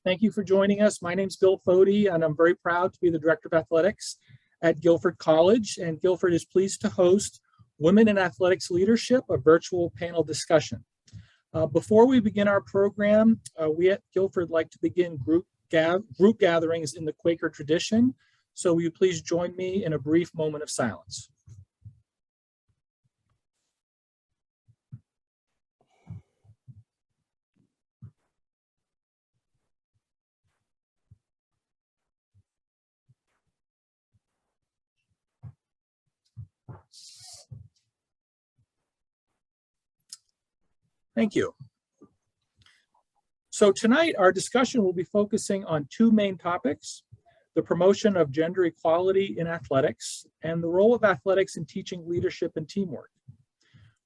Thank you for joining us. My name's Bill Fody, and I'm very proud to be the Director of Athletics at Guilford College. And Guilford is pleased to host Women in Athletics Leadership, a virtual panel discussion. Before we begin our program, we at Guilford like to begin group gatherings in the Quaker tradition. So will you please join me in a brief moment of silence? Thank you. So tonight, our discussion will be focusing on two main topics: the promotion of gender equality in athletics and the role of athletics in teaching leadership and teamwork.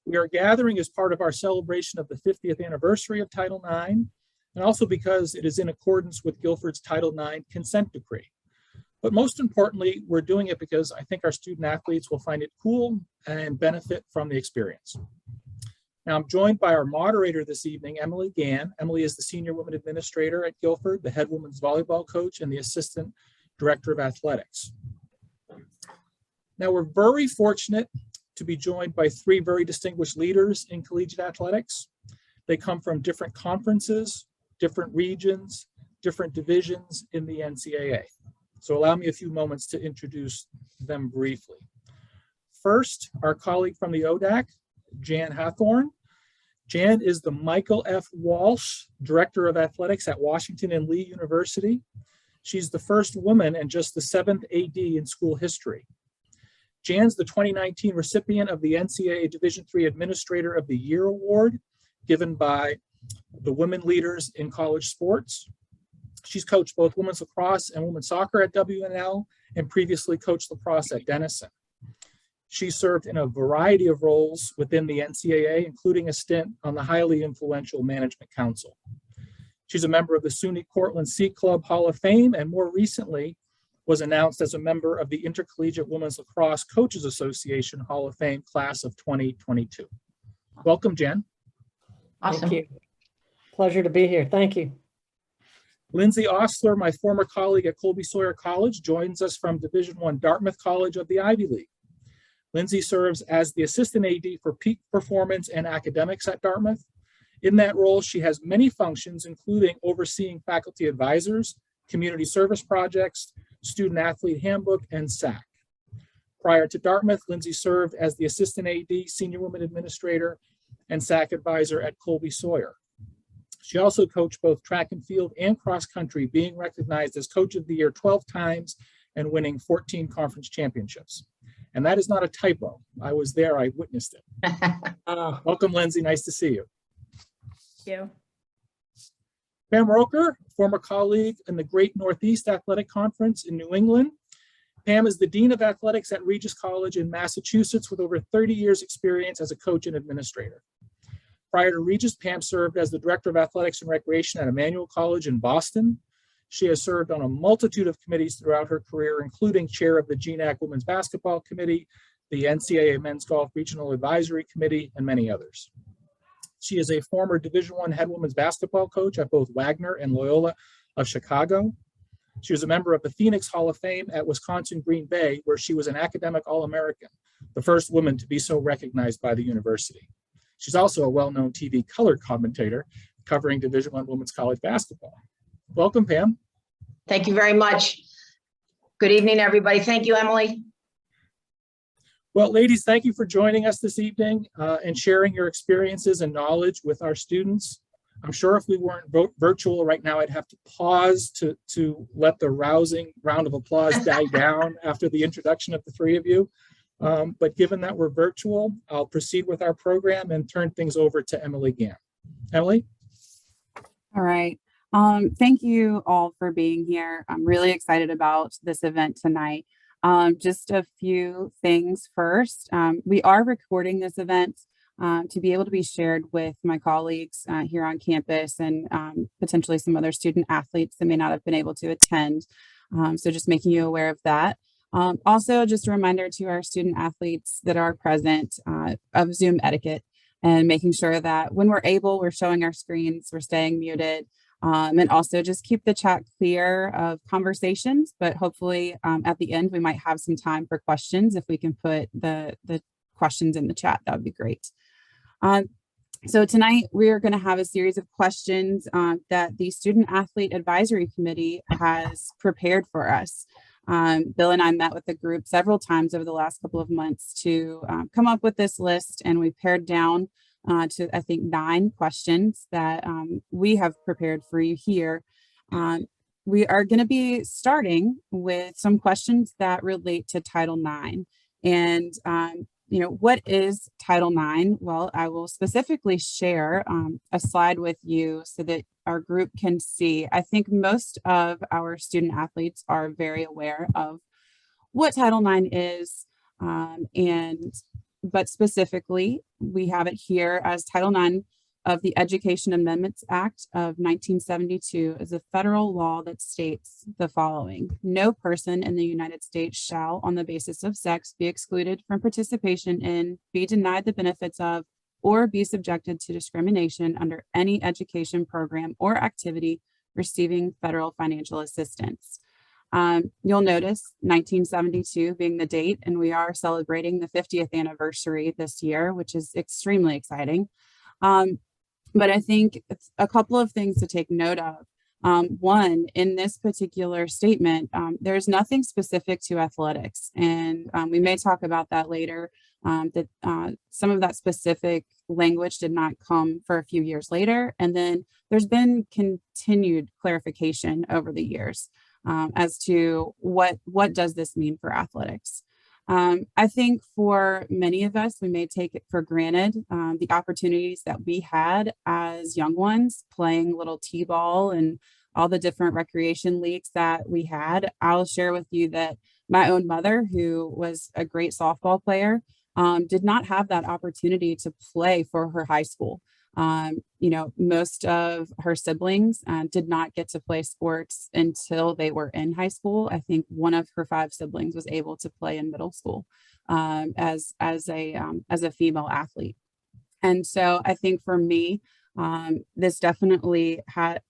We are gathering as part of our celebration of the 50th anniversary of Title IX, and also because it is in accordance with Guilford's Title IX consent decree. But most importantly, we're doing it because I think our student athletes will find it cool and benefit from the experience. Now, I'm joined by our moderator this evening, Emily Gann. Emily is the Senior Women Administrator at Guilford, the head women's volleyball coach, and the Assistant Director of Athletics. Now, we're very fortunate to be joined by three very distinguished leaders in collegiate athletics. They come from different conferences, different regions, different divisions in the NCAA. So allow me a few moments to introduce them briefly. First, our colleague from the ODAC, Jan Hathorn. Jan is the Michael F. Walsh Director of Athletics at Washington and Lee University. She's the first woman and just the 7th AD in school history. Jan's the 2019 recipient of the NCAA Division III Administrator of the Year Award, given by the women leaders in college sports. She's coached both women's lacrosse and women's soccer at WNL and previously coached lacrosse at Denison. She served in a variety of roles within the NCAA, including a stint on the highly influential Management Council. She's a member of the SUNY Cortland C Club Hall of Fame, and more recently was announced as a member of the Intercollegiate Women's Lacrosse Coaches Association Hall of Fame class of 2022. Welcome, Jen. Awesome. Thank you. Pleasure to be here. Thank you. Lindsay Ostler, my former colleague at Colby Sawyer College, joins us from Division I Dartmouth College of the Ivy League. Lindsay serves as the Assistant AD for Peak Performance and Academics at Dartmouth. In that role, she has many functions, including overseeing faculty advisors, community service projects, student athlete handbook, and SAC. Prior to Dartmouth, Lindsay served as the Assistant AD, Senior Women Administrator, and SAC advisor at Colby Sawyer. She also coached both track and field and cross country, being recognized as Coach of the Year 12 times and winning 14 conference championships. And that is not a typo. I was there, I witnessed it. Welcome, Lindsay, nice to see you. Thank you. Pam Roker, former colleague in the Great Northeast Athletic Conference in New England. Pam is the Dean of Athletics at Regis College in Massachusetts with over 30 years experience as a coach and administrator. Prior to Regis, Pam served as the Director of Athletics and Recreation at Emmanuel College in Boston. She has served on a multitude of committees throughout her career, including chair of the GNAC Women's Basketball Committee, the NCAA Men's Golf Regional Advisory Committee, and many others. She is a former Division I head women's basketball coach at both Wagner and Loyola of Chicago. She was a member of the Phoenix Hall of Fame at Wisconsin Green Bay, where she was an academic All-American, the first woman to be so recognized by the university. She's also a well-known TV color commentator covering Division I women's college basketball. Welcome, Pam. Thank you very much. Good evening, everybody. Thank you, Emily. Well, ladies, thank you for joining us this evening and sharing your experiences and knowledge with our students. I'm sure if we weren't virtual right now, I'd have to pause to let the rousing round of applause die down after the introduction of the three of you. But given that we're virtual, I'll proceed with our program and turn things over to Emily Gann. Emily? All right. Thank you all for being here. I'm really excited about this event tonight. Just a few things first. We are recording this event to be able to be shared with my colleagues here on campus and potentially some other student athletes that may not have been able to attend. So just making you aware of that. Also, just a reminder to our student athletes that are present of Zoom etiquette and making sure that when we're able, we're showing our screens, we're staying muted, And also just keep the chat clear of conversations, but hopefully at the end, we might have some time for questions. If we can put the questions in the chat, that would be great. So tonight we are going to have a series of questions that the Student Athlete Advisory Committee has prepared for us. Bill and I met with the group several times over the last couple of months to come up with this list, and we pared down to, I think, 9 questions that we have prepared for you here. We are going to be starting with some questions that relate to Title IX. And what is Title IX? Well, I will specifically share a slide with you so that our group can see. I think most of our student athletes are very aware of what Title IX is, but specifically, we have it here as Title IX of the Education Amendments Act of 1972 is a federal law that states the following: no person in the United States shall, on the basis of sex, be excluded from participation in, be denied the benefits of, or be subjected to discrimination under any education program or activity receiving federal financial assistance. You'll notice 1972 being the date, and we are celebrating the 50th anniversary this year, which is extremely exciting. But I think it's a couple of things to take note of. One, in this particular statement, there's nothing specific to athletics, and we may talk about that later, that some of that specific language did not come for a few years later. And then there's been continued clarification over the years as to what does this mean for athletics. I think for many of us, we may take it for granted, the opportunities that we had as young ones playing little t-ball and all the different recreation leagues that we had. I'll share with you that my own mother, who was a great softball player, did not have that opportunity to play for her high school. Most of her siblings did not get to play sports until they were in high school. I think one of her 5 siblings was able to play in middle school as a female athlete. And so I think for me, this definitely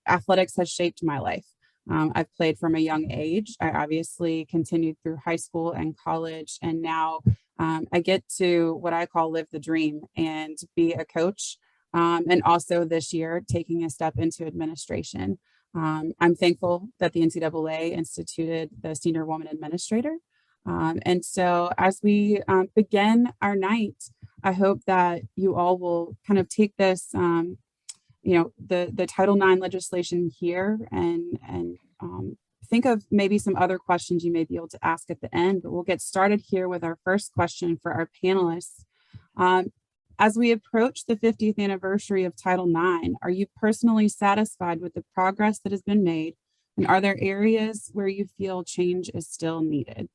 athletics has shaped my life. I've played from a young age. I obviously continued through high school and college, and now I get to what I call live the dream and be a coach. And also this year, taking a step into administration. I'm thankful that the NCAA instituted the Senior Woman Administrator. And so as we begin our night, I hope that you all will kind of take this, the Title IX legislation here and think of maybe some other questions you may be able to ask at the end. But we'll get started here with our first question for our panelists. As we approach the 50th anniversary of Title IX, are you personally satisfied with the progress that has been made? And are there areas where you feel change is still needed?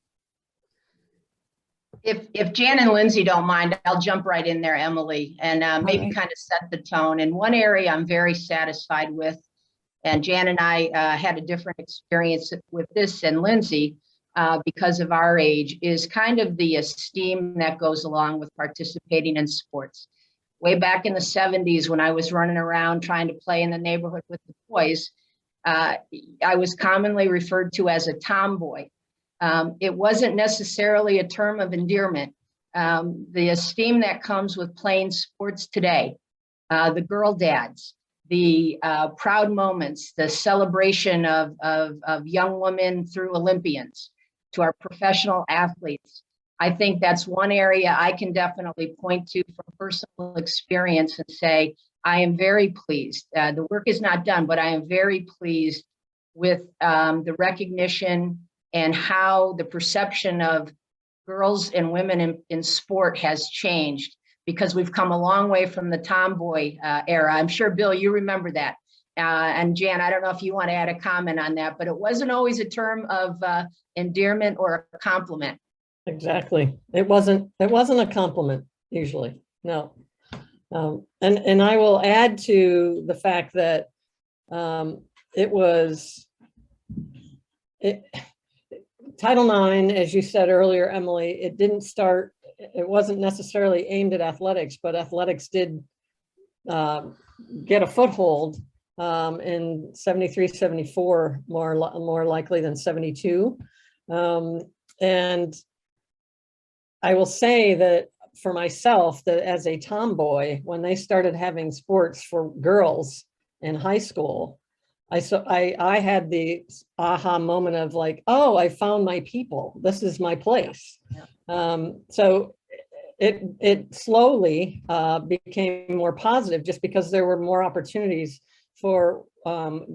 If Jan and Lindsay don't mind, I'll jump right in there, Emily, and maybe kind of set the tone. And one area I'm very satisfied with, and Jan and I had a different experience with this than Lindsay, because of our age, is kind of the esteem that goes along with participating in sports. Way back in the 70s, when I was running around trying to play in the neighborhood with the boys, I was commonly referred to as a tomboy. It wasn't necessarily a term of endearment. The esteem that comes with playing sports today, the girl dads, the proud moments, the celebration of young women through Olympians, to our professional athletes. I think that's one area I can definitely point to from personal experience and say, I am very pleased. The work is not done, but I am very pleased with the recognition and how the perception of girls and women in sport has changed, because we've come a long way from the tomboy era. I'm sure, Bill, you remember that. And Jan, I don't know if you want to add a comment on that, but it wasn't always a term of endearment or a compliment. Exactly. It wasn't a compliment usually. No. And I will add to the fact that Title IX, as you said earlier, Emily, it wasn't necessarily aimed at athletics, but athletics did get a foothold in 73, 74, more likely than 72. And I will say that for myself, that as a tomboy, when they started having sports for girls in high school, I had the aha moment of like, oh, I found my people. This is my place. So it slowly became more positive just because there were more opportunities for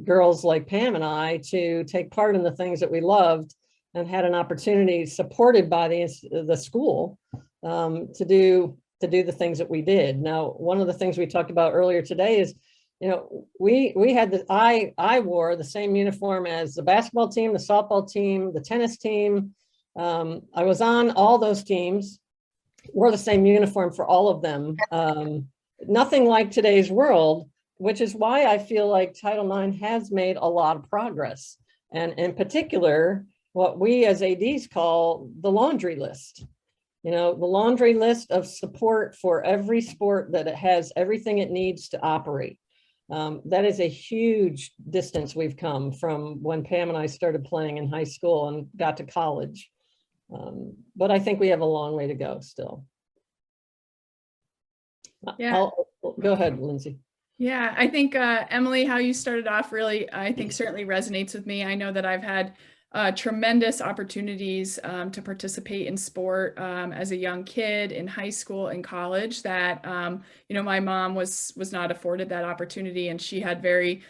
girls like Pam and I to take part in the things that we loved and had an opportunity supported by the school to do the things that we did. Now, one of the things we talked about earlier today is, you know, we had I wore the same uniform as the basketball team, the softball team, the tennis team. I was on all those teams, wore the same uniform for all of them. Nothing like today's world, which is why I feel like Title IX has made a lot of progress. And in particular, what we as ADs call the laundry list. You know, the laundry list of support for every sport that it has everything it needs to operate. That is a huge distance we've come from when Pam and I started playing in high school and got to college. But I think we have a long way to go still. Yeah. Go ahead, Lindsay. Yeah, I think Emily, how you started off really, I think certainly resonates with me. I know that I've had tremendous opportunities to participate in sport as a young kid in high school and college that, you know, my mom was not afforded that opportunity, and she had very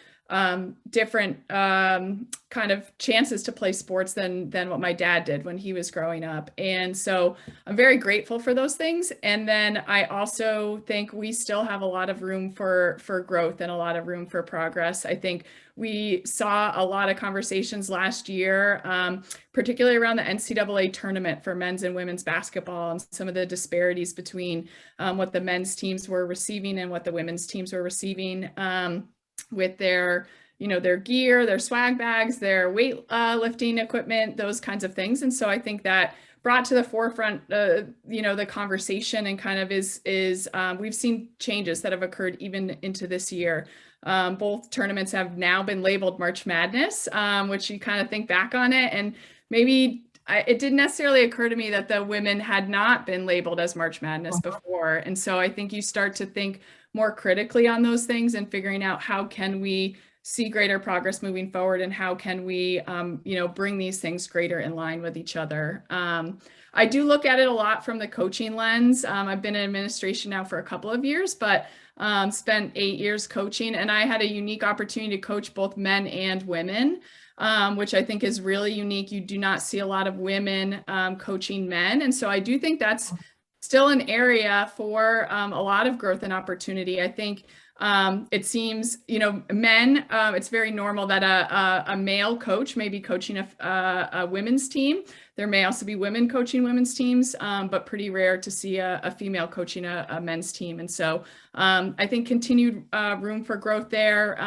different kind of chances to play sports than what my dad did when he was growing up. And so I'm very grateful for those things. And then I also think we still have a lot of room for growth and a lot of room for progress. I think we saw a lot of conversations last year, particularly around the NCAA tournament for men's and women's basketball and some of the disparities between what the men's teams were receiving and what the women's teams were receiving. With their, you know, their gear, their swag bags, their weight lifting equipment, those kinds of things. And so I think that brought to the forefront, you know, the conversation, and kind of we've seen changes that have occurred even into this year. Both tournaments have now been labeled March Madness, which you kind of think back on it, and maybe it didn't necessarily occur to me that the women had not been labeled as March Madness before. And so I think you start to think more critically on those things and figuring out how can we see greater progress moving forward, and how can we, you know, bring these things greater in line with each other. I do look at it a lot from the coaching lens. I've been in administration now for a couple of years, but spent 8 years coaching, and I had a unique opportunity to coach both men and women, which I think is really unique. You do not see a lot of women coaching men. And so I do think that's still an area for a lot of growth and opportunity. I think it seems, you know, men, it's very normal that a male coach may be coaching a women's team. There may also be women coaching women's teams, but pretty rare to see a female coaching a men's team. And so I think continued room for growth there,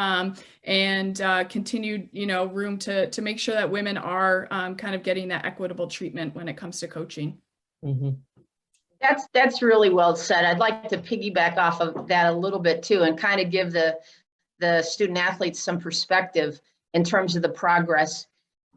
and continued, you know, room to make sure that women are kind of getting that equitable treatment when it comes to coaching. Mm-hmm. That's really well said. I'd like to piggyback off of that a little bit too, and kind of give the student athletes some perspective in terms of the progress.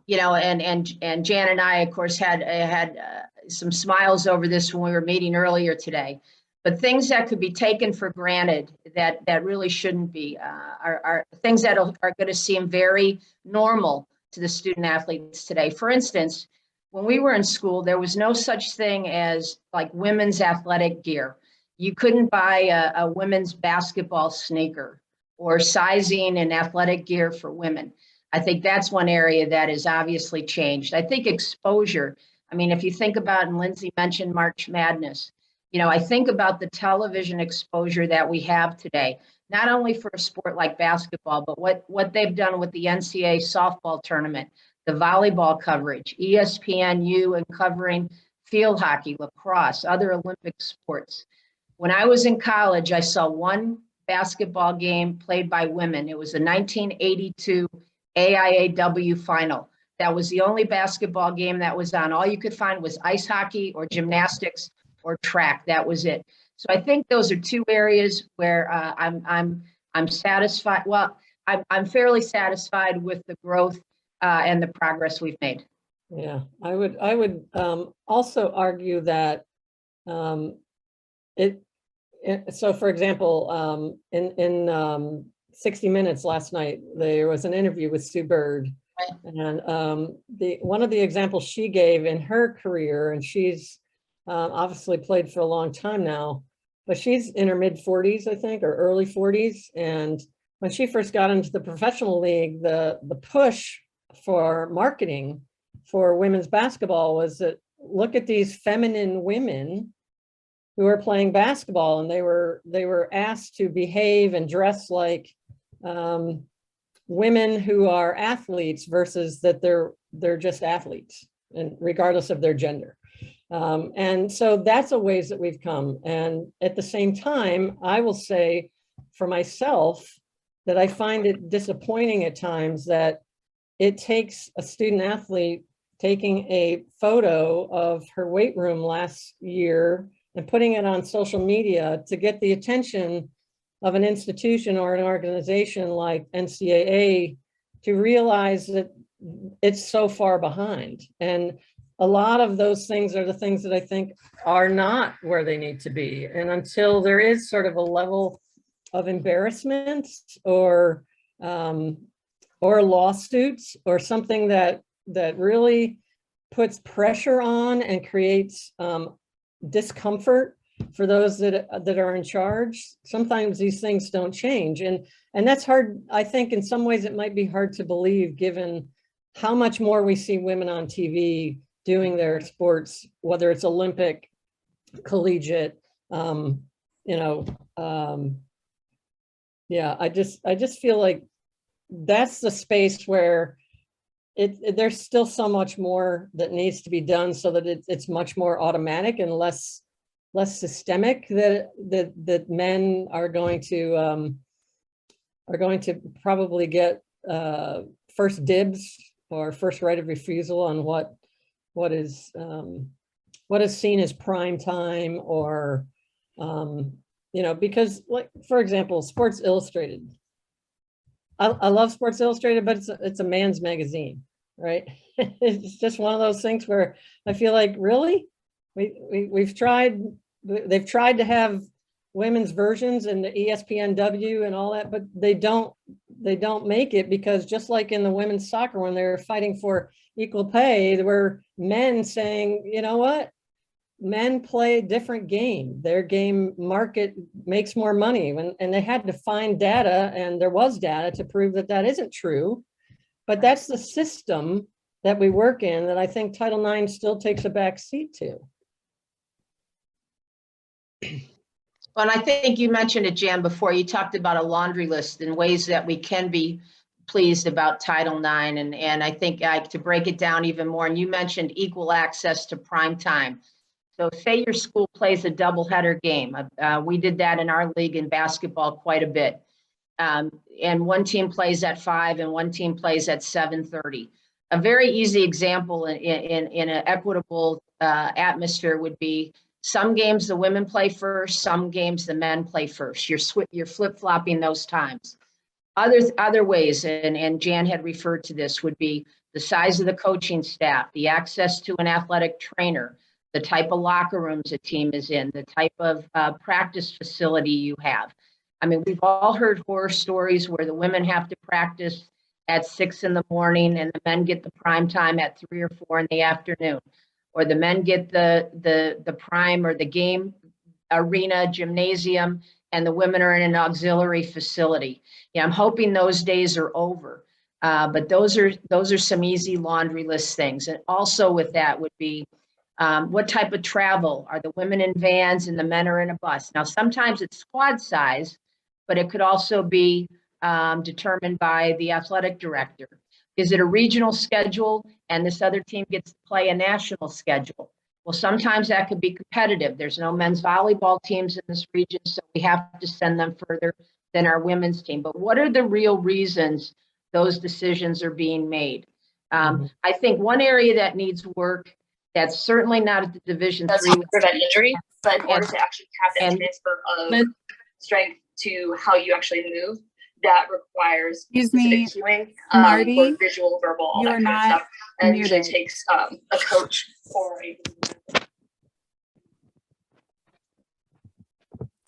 You know, and Jan and I, of course, had some smiles over this when we were meeting earlier today. But things that could be taken for granted that really shouldn't be are things that are going to seem very normal to the student athletes today. For instance, when we were in school, there was no such thing as like women's athletic gear. You couldn't buy a women's basketball sneaker or sizing and athletic gear for women. I think that's one area that has obviously changed. I think exposure. I mean, if you think about, and Lindsay mentioned March Madness, you know, I think about the television exposure that we have today, not only for a sport like basketball, but what they've done with the NCAA softball tournament, the volleyball coverage, ESPNU, and covering field hockey, lacrosse, other Olympic sports. When I was in college, I saw one basketball game played by women. It was the 1982 AIAW final. That was the only basketball game that was on. All you could find was ice hockey or gymnastics or track. That was it. So I think those are two areas where I'm satisfied. Well, I'm fairly satisfied with the growth and the progress we've made. Yeah, I would also argue that so for example, in 60 Minutes last night, there was an interview with Sue Bird. Right. And one of the examples she gave in her career, and she's obviously played for a long time now, but she's in her mid 40s, I think, or early 40s. And when she first got into the professional league, the push for marketing for women's basketball was that look at these feminine women who are playing basketball, and they were asked to behave and dress like women who are athletes versus that they're just athletes, and regardless of their gender. And so that's a ways that we've come. And at the same time, I will say for myself that I find it disappointing at times that it takes a student athlete taking a photo of her weight room last year and putting it on social media to get the attention of an institution or an organization like NCAA to realize that it's so far behind. And a lot of those things are the things that I think are not where they need to be. And until there is sort of a level of embarrassment or lawsuits or something that really puts pressure on and creates discomfort for those that are in charge, sometimes these things don't change. And that's hard. I think in some ways it might be hard to believe given how much more we see women on TV doing their sports, whether it's Olympic, collegiate, yeah, I just feel like that's the space where there's still so much more that needs to be done so that it's much more automatic and less systemic that men are going to probably get first dibs or first right of refusal on what is seen as prime time, or because, like, for example, Sports Illustrated. I love Sports Illustrated, but it's a man's magazine, right? It's just one of those things where I feel like, really, they've tried to have women's versions in the ESPNW and all that, but they don't make it, because just like in the women's soccer, when they're fighting for equal pay, there were men saying, you know what? Men play a different game. Their game market makes more money, and they had to find data, and there was data to prove that isn't true. But that's the system that we work in that I think Title IX still takes a back seat to. Well, and I think you mentioned it, Jan, before. You talked about a laundry list and ways that we can be pleased about Title IX. And I think to break it down even more, and you mentioned equal access to prime time. So say your school plays a doubleheader game. We did that in our league in basketball quite a bit. And one team plays at 5 and one team plays at 7:30. A very easy example in an equitable atmosphere would be some games the women play first, some games the men play first. You're flip-flopping those times. Other ways, and Jan had referred to this, would be the size of the coaching staff, the access to an athletic trainer, the type of locker rooms a team is in, the type of practice facility you have. I mean, we've all heard horror stories where the women have to practice at 6 in the morning and the men get the prime time at 3 or 4 in the afternoon, or the men get the prime or the game arena gymnasium and the women are in an auxiliary facility. Yeah, I'm hoping those days are over. But those are some easy laundry list things. And also with that would be, what type of travel? Are the women in vans and the men are in a bus? Now, sometimes it's squad size, but it could also be determined by the athletic director. Is it a regional schedule and this other team gets to play a national schedule? Well, sometimes that could be competitive. There's no men's volleyball teams in this region, so we have to send them further than our women's team. But what are the real reasons those decisions are being made? I think one area that needs work, that's certainly not at the Division That's III. to prevent injury, but in order to actually have that transfer of strength to how you actually move, that requires Excuse me, specific cueing, Marty, both visual, verbal, all you that are kind of not stuff. And it usually muted. takes a coach or a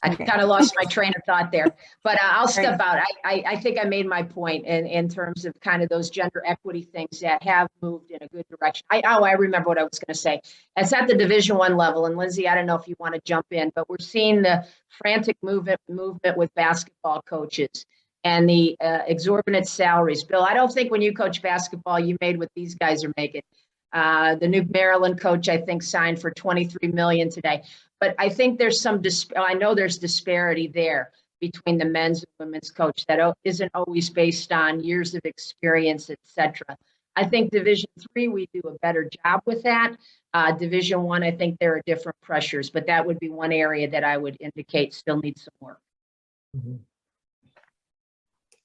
I Okay. kind of lost my train of thought there, but I'll Right. step out. I think I made my point in terms of kind of those gender equity things that have moved in a good direction. I remember what I was going to say. It's at the Division I level, and Lindsay, I don't know if you want to jump in, but we're seeing the frantic movement with basketball coaches and the exorbitant salaries. Bill, I don't think when you coach basketball, you made what these guys are making. The new Maryland coach, I think, signed for $23 million today. But I think there's I know there's disparity there between the men's and women's coach that isn't always based on years of experience, et cetera. I think Division III, we do a better job with that. Division I, I think there are different pressures, but that would be one area that I would indicate still needs some work.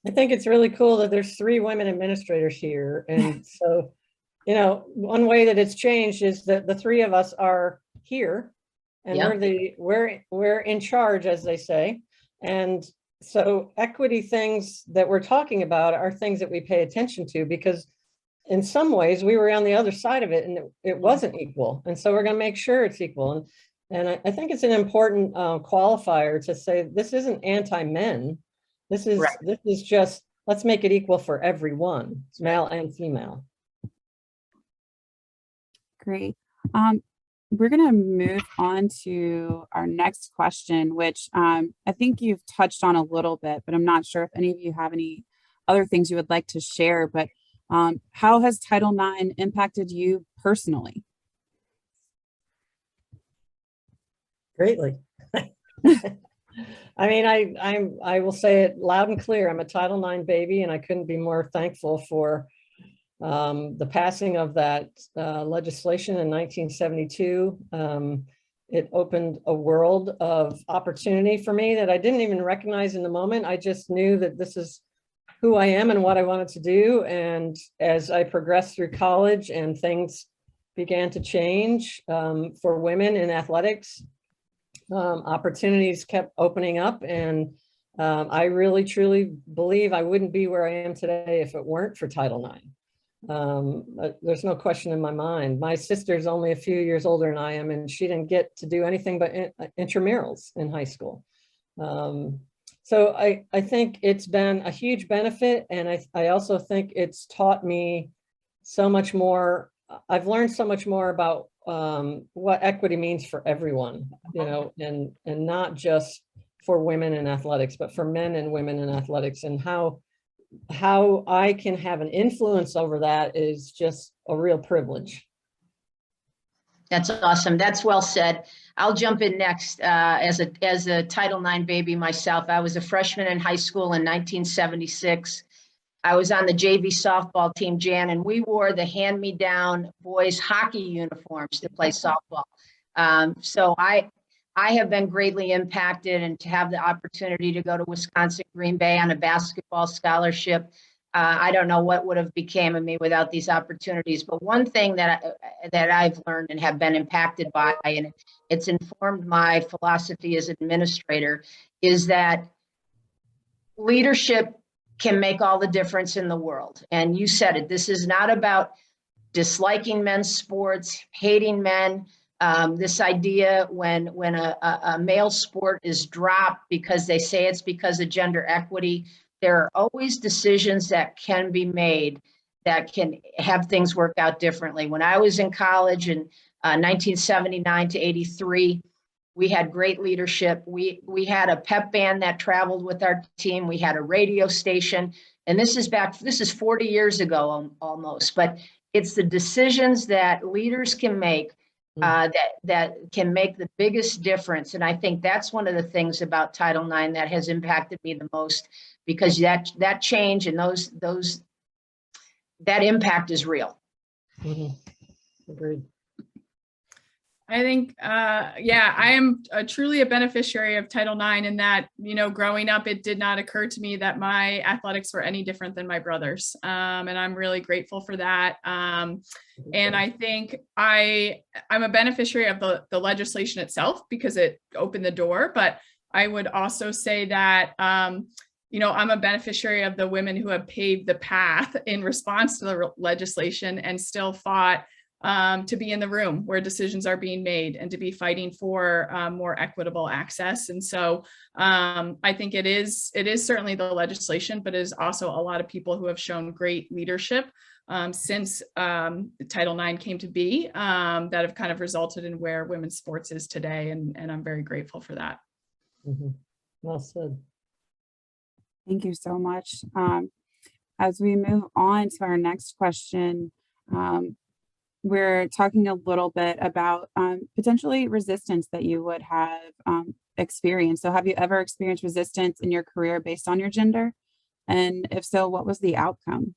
I think it's really cool that there's 3 women administrators here. And so, you know, one way that it's changed is that the 3 of us are here and Yeah. we're in charge, as they say. And so equity things that we're talking about are things that we pay attention to, because in some ways we were on the other side of it and it wasn't equal. And so we're going to make sure it's equal. And I think it's an important qualifier to say this isn't anti-men. This is just, let's make it equal for everyone, male and female. Great. We're going to move on to our next question, which I think you've touched on a little bit, but I'm not sure if any of you have any other things you would like to share. But how has Title IX impacted you personally? Greatly. I mean, I will say it loud and clear. I'm a Title IX baby, and I couldn't be more thankful for the passing of that legislation in 1972. It opened a world of opportunity for me that I didn't even recognize in the moment. I just knew that this is who I am and what I wanted to do. And as I progressed through college and things began to change for women in athletics, opportunities kept opening up. And I really, truly believe I wouldn't be where I am today if it weren't for Title IX. There's no question in my mind. My sister's only a few years older than I am, and she didn't get to do anything but intramurals in high school. So I think it's been a huge benefit. And I also think it's taught me so much more. I've learned so much more about what equity means for everyone, you know, and not just for women in athletics, but for men and women in athletics, and how I can have an influence over that is just a real privilege. That's awesome. That's well said. I'll jump in next. As a Title IX baby myself, I was a freshman in high school in 1976. I was on the JV softball team, Jan, and we wore the hand-me-down boys hockey uniforms to play softball. So I have been greatly impacted, and to have the opportunity to go to Wisconsin Green Bay on a basketball scholarship, I don't know what would have became of me without these opportunities. But one thing that I've learned and have been impacted by, and it's informed my philosophy as administrator, is that leadership can make all the difference in the world. And you said it, this is not about disliking men's sports, hating men. This idea when a male sport is dropped because they say it's because of gender equity, there are always decisions that can be made that can have things work out differently. When I was in college in 1979 to 83, we had great leadership. We had a pep band that traveled with our team. We had a radio station, and this is 40 years ago almost, but it's the decisions that leaders can make that can make the biggest difference. And I think that's one of the things about Title IX that has impacted me the most, because that change and that impact is real. Agreed. I think, yeah, I am truly a beneficiary of Title IX in that, you know, growing up, it did not occur to me that my athletics were any different than my brothers. And I'm really grateful for that. And I think I'm a beneficiary of the legislation itself because it opened the door. But I would also say that, I'm a beneficiary of the women who have paved the path in response to the legislation and still fought to be in the room where decisions are being made and to be fighting for more equitable access. And so I think it is certainly the legislation, but it is also a lot of people who have shown great leadership since Title IX came to be that have kind of resulted in where women's sports is today. And I'm very grateful for that. Well said. Thank you so much. As we move on to our next question, we're talking a little bit about potentially resistance that you would have experienced. So have you ever experienced resistance in your career based on your gender? And if so, what was the outcome?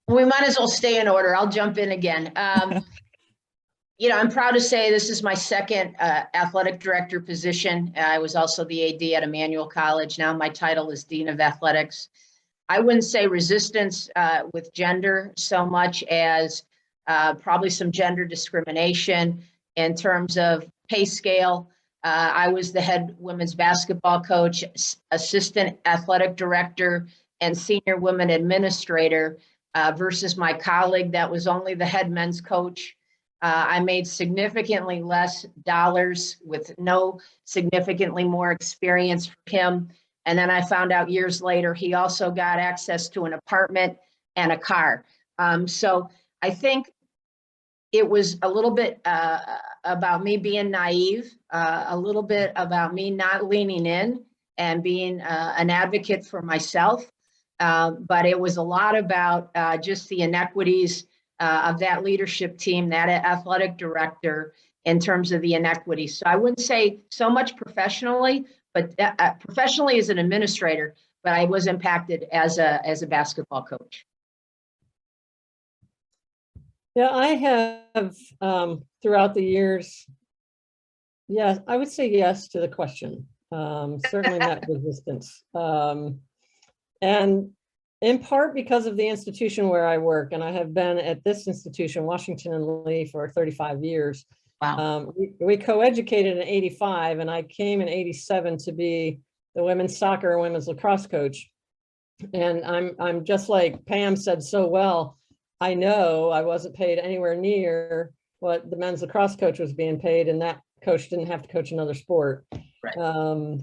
We might as well stay in order. I'll jump in again. I'm proud to say this is my second athletic director position. I was also the AD at Emmanuel College. Now my title is Dean of Athletics. I wouldn't say resistance with gender so much as probably some gender discrimination in terms of pay scale. I was the head women's basketball coach, assistant athletic director, and senior women administrator versus my colleague that was only the head men's coach. I made significantly less dollars with no significantly more experience for him. And then I found out years later, he also got access to an apartment and a car. So I think it was a little bit about me being naive, a little bit about me not leaning in and being an advocate for myself. But it was a lot about just the inequities of that leadership team, that athletic director, in terms of the inequities. So I wouldn't say so much professionally, but professionally as an administrator, but I was impacted as a basketball coach. Yeah, I have throughout the years, yes, I would say yes to the question. Certainly met resistance. And in part because of the institution where I work, and I have been at this institution, Washington and Lee, for 35 years. Wow. We co-educated in 85, and I came in 87 to be the women's soccer and women's lacrosse coach. And I'm just like Pam said so well, I know I wasn't paid anywhere near what the men's lacrosse coach was being paid, and that coach didn't have to coach another sport. Right.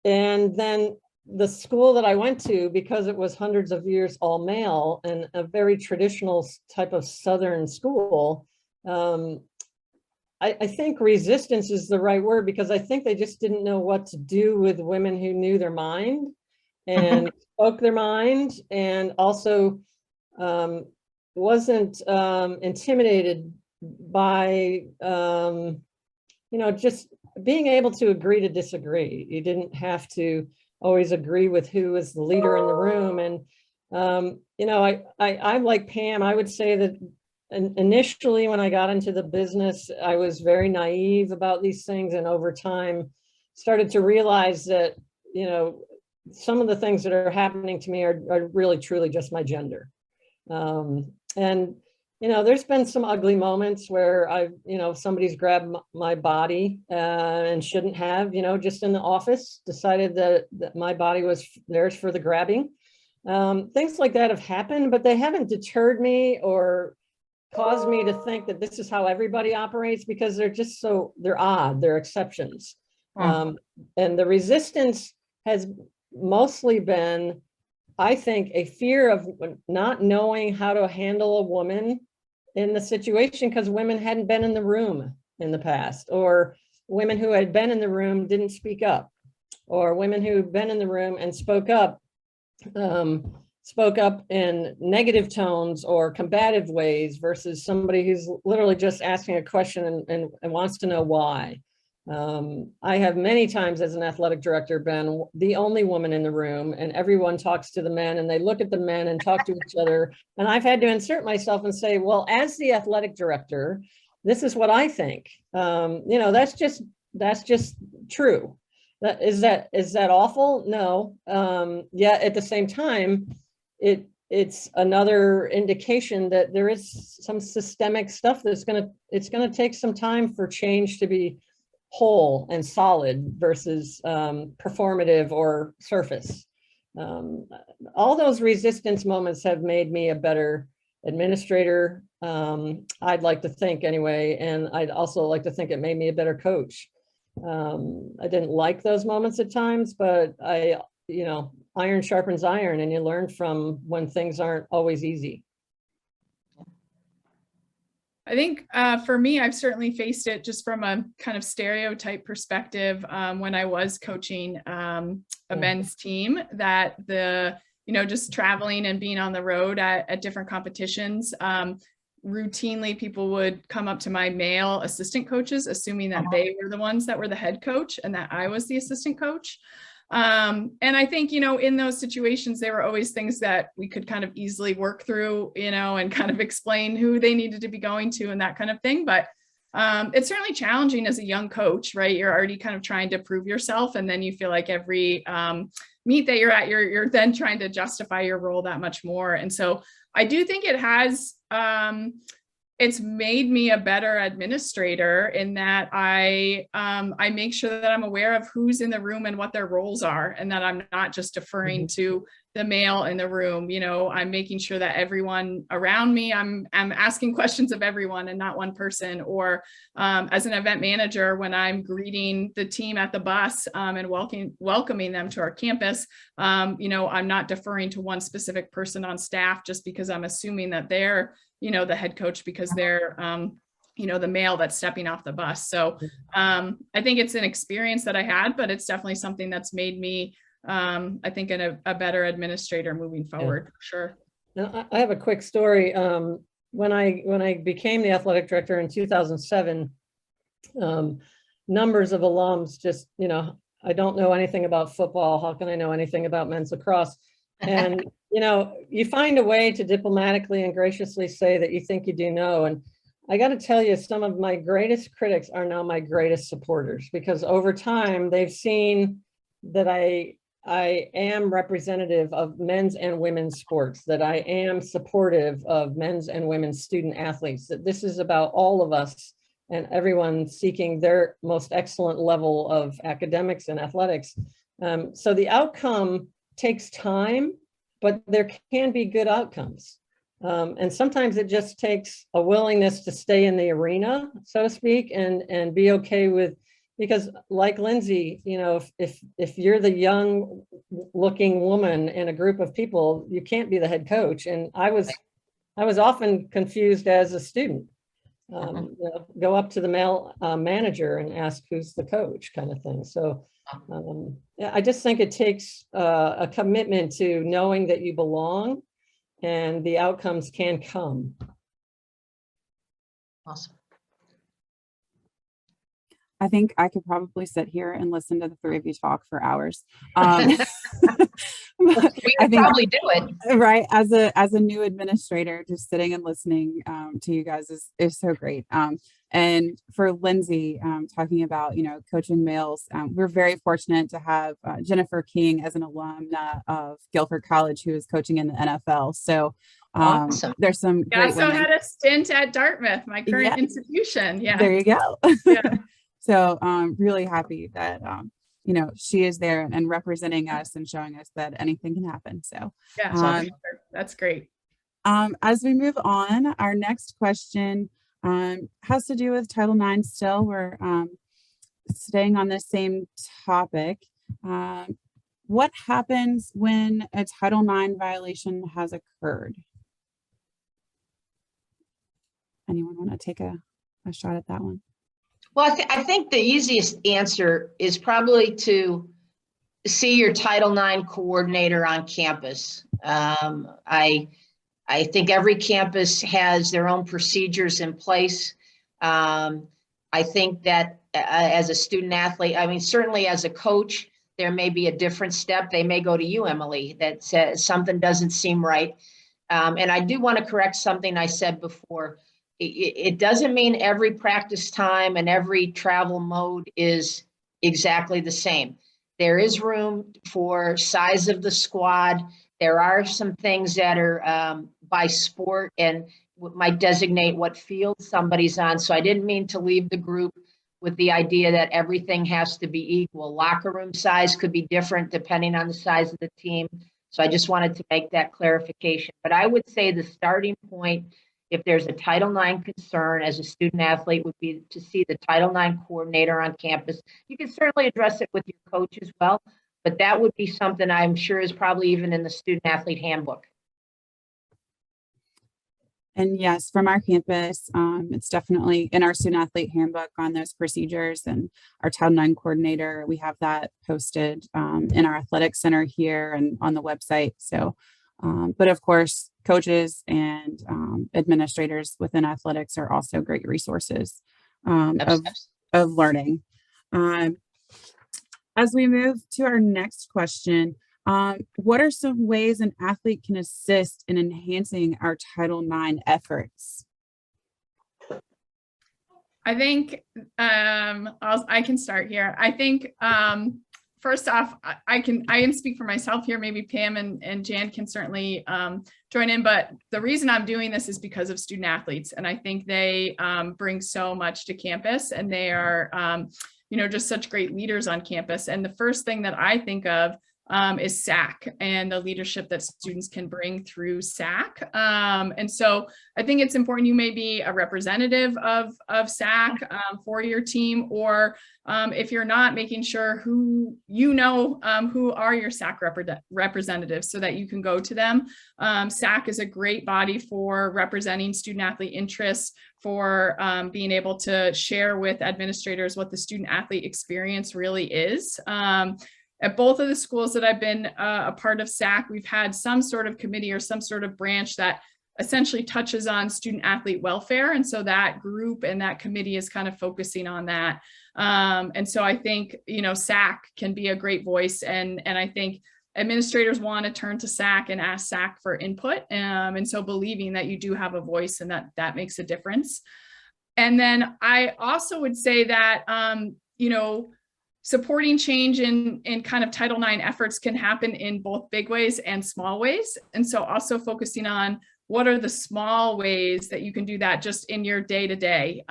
And then the school that I went to, because it was hundreds of years all male and a very traditional type of Southern school, I think resistance is the right word, because I think they just didn't know what to do with women who knew their mind and spoke their mind, and also wasn't intimidated by, just being able to agree to disagree. You didn't have to always agree with who was the leader in the room. And, I'm like Pam, I would say that initially when I got into the business, I was very naive about these things. And over time started to realize that, some of the things that are happening to me are really, truly just my gender. And, there's been some ugly moments where somebody's grabbed my body and shouldn't have, just in the office, decided that my body was theirs for the grabbing. Things like that have happened, but they haven't deterred me or caused me to think that this is how everybody operates, because they're odd, they're exceptions. And the resistance has mostly been, I think, a fear of not knowing how to handle a woman in the situation, because women hadn't been in the room in the past, or women who had been in the room didn't speak up, or women who had been in the room and spoke up in negative tones or combative ways versus somebody who's literally just asking a question and wants to know why. I have many times as an athletic director been the only woman in the room, and everyone talks to the men and they look at the men and talk to each other. And I've had to insert myself and say, well, as the athletic director, this is what I think. That's just true. Is that awful? No. Yeah. At the same time, it's another indication that there is some systemic stuff that's it's going to take some time for change to be whole and solid versus performative or surface. All those resistance moments have made me a better administrator. I'd like to think anyway, and I'd also like to think it made me a better coach. I didn't like those moments at times, but iron sharpens iron, and you learn from when things aren't always easy. I think for me, I've certainly faced it just from a kind of stereotype perspective when I was coaching a men's team, that just traveling and being on the road at different competitions, routinely people would come up to my male assistant coaches, assuming that they were the ones that were the head coach and that I was the assistant coach. And I think, in those situations, there were always things that we could kind of easily work through, and kind of explain who they needed to be going to and that kind of thing. But it's certainly challenging as a young coach, right? You're already kind of trying to prove yourself. And then you feel like every meet that you're at, you're then trying to justify your role that much more. And so I do think it has, it's made me a better administrator in that I make sure that I'm aware of who's in the room and what their roles are, and that I'm not just deferring to the male in the room. I'm making sure that everyone around me, I'm asking questions of everyone and not one person. Or as an event manager, when I'm greeting the team at the bus and welcoming them to our campus, I'm not deferring to one specific person on staff just because I'm assuming that they're the head coach because they're, the male that's stepping off the bus. So I think it's an experience that I had, but it's definitely something that's made me, I think, a better administrator moving forward. Sure. Now, I have a quick story. When I became the athletic director in 2007, numbers of alums just, I don't know anything about football. How can I know anything about men's lacrosse? And, you find a way to diplomatically and graciously say that you think you do know. And I got to tell you, some of my greatest critics are now my greatest supporters, because over time they've seen that I am representative of men's and women's sports, that I am supportive of men's and women's student athletes, that this is about all of us and everyone seeking their most excellent level of academics and athletics. So the outcome takes time, but there can be good outcomes. And sometimes it just takes a willingness to stay in the arena, so to speak, and be okay with, because like Lindsay, if you're the young looking woman in a group of people, you can't be the head coach. And I was often confused as a student. Go up to the male manager and ask who's the coach, kind of thing. So I just think it takes a commitment to knowing that you belong, and the outcomes can come. Awesome. I think I could probably sit here and listen to the three of you talk for hours. I think probably do it. Right. As a new administrator, just sitting and listening to you guys is so great. And for Lindsay, talking about, coaching males, we're very fortunate to have Jennifer King as an alumna of Guilford College, who is coaching in the NFL. So awesome. There's some great also women. Had a stint at Dartmouth, my current institution. Yeah. There you go. Yeah. So really happy that, she is there and representing us and showing us that anything can happen. So yeah, that's great. As we move on, our next question has to do with Title IX still. We're staying on the same topic. What happens when a Title IX violation has occurred? Anyone want to take a shot at that one? Well, I think the easiest answer is probably to see your Title IX coordinator on campus. I think every campus has their own procedures in place. I think that as a student athlete, certainly as a coach, there may be a different step. They may go to you, Emily, that says something doesn't seem right. And I do want to correct something I said before. It doesn't mean every practice time and every travel mode is exactly the same. There is room for size of the squad. There are some things that are by sport and might designate what field somebody's on. So I didn't mean to leave the group with the idea that everything has to be equal. Locker room size could be different depending on the size of the team. So I just wanted to make that clarification. But I would say the starting point, if there's a Title IX concern as a student athlete, would be to see the Title IX coordinator on campus. You can certainly address it with your coach as well, but that would be something I'm sure is probably even in the student athlete handbook. And yes, from our campus, it's definitely in our student athlete handbook on those procedures, and our Title IX coordinator, we have that posted in our athletic center here and on the website. So, but of course, coaches and administrators within athletics are also great resources of learning. As we move to our next question, what are some ways an athlete can assist in enhancing our Title IX efforts? I think I can start here. I think first off, I can speak for myself here. Maybe Pam and Jan can certainly join in, but the reason I'm doing this is because of student athletes, and I think they bring so much to campus, and they are just such great leaders on campus. And the first thing that I think of is SAC and the leadership that students can bring through SAC. And so I think it's important you may be a representative of SAC for your team, or if you're not, making sure who are your SAC representatives so that you can go to them. SAC is a great body for representing student athlete interests, for being able to share with administrators what the student athlete experience really is. At both of the schools that I've been a part of SAC, we've had some sort of committee or some sort of branch that essentially touches on student athlete welfare. And so that group and that committee is kind of focusing on that. And so I think, SAC can be a great voice. And I think administrators want to turn to SAC and ask SAC for input. And so believing that you do have a voice and that makes a difference. And then I also would say that, supporting change in kind of Title IX efforts can happen in both big ways and small ways. And so also focusing on what are the small ways that you can do that just in your day-to-day.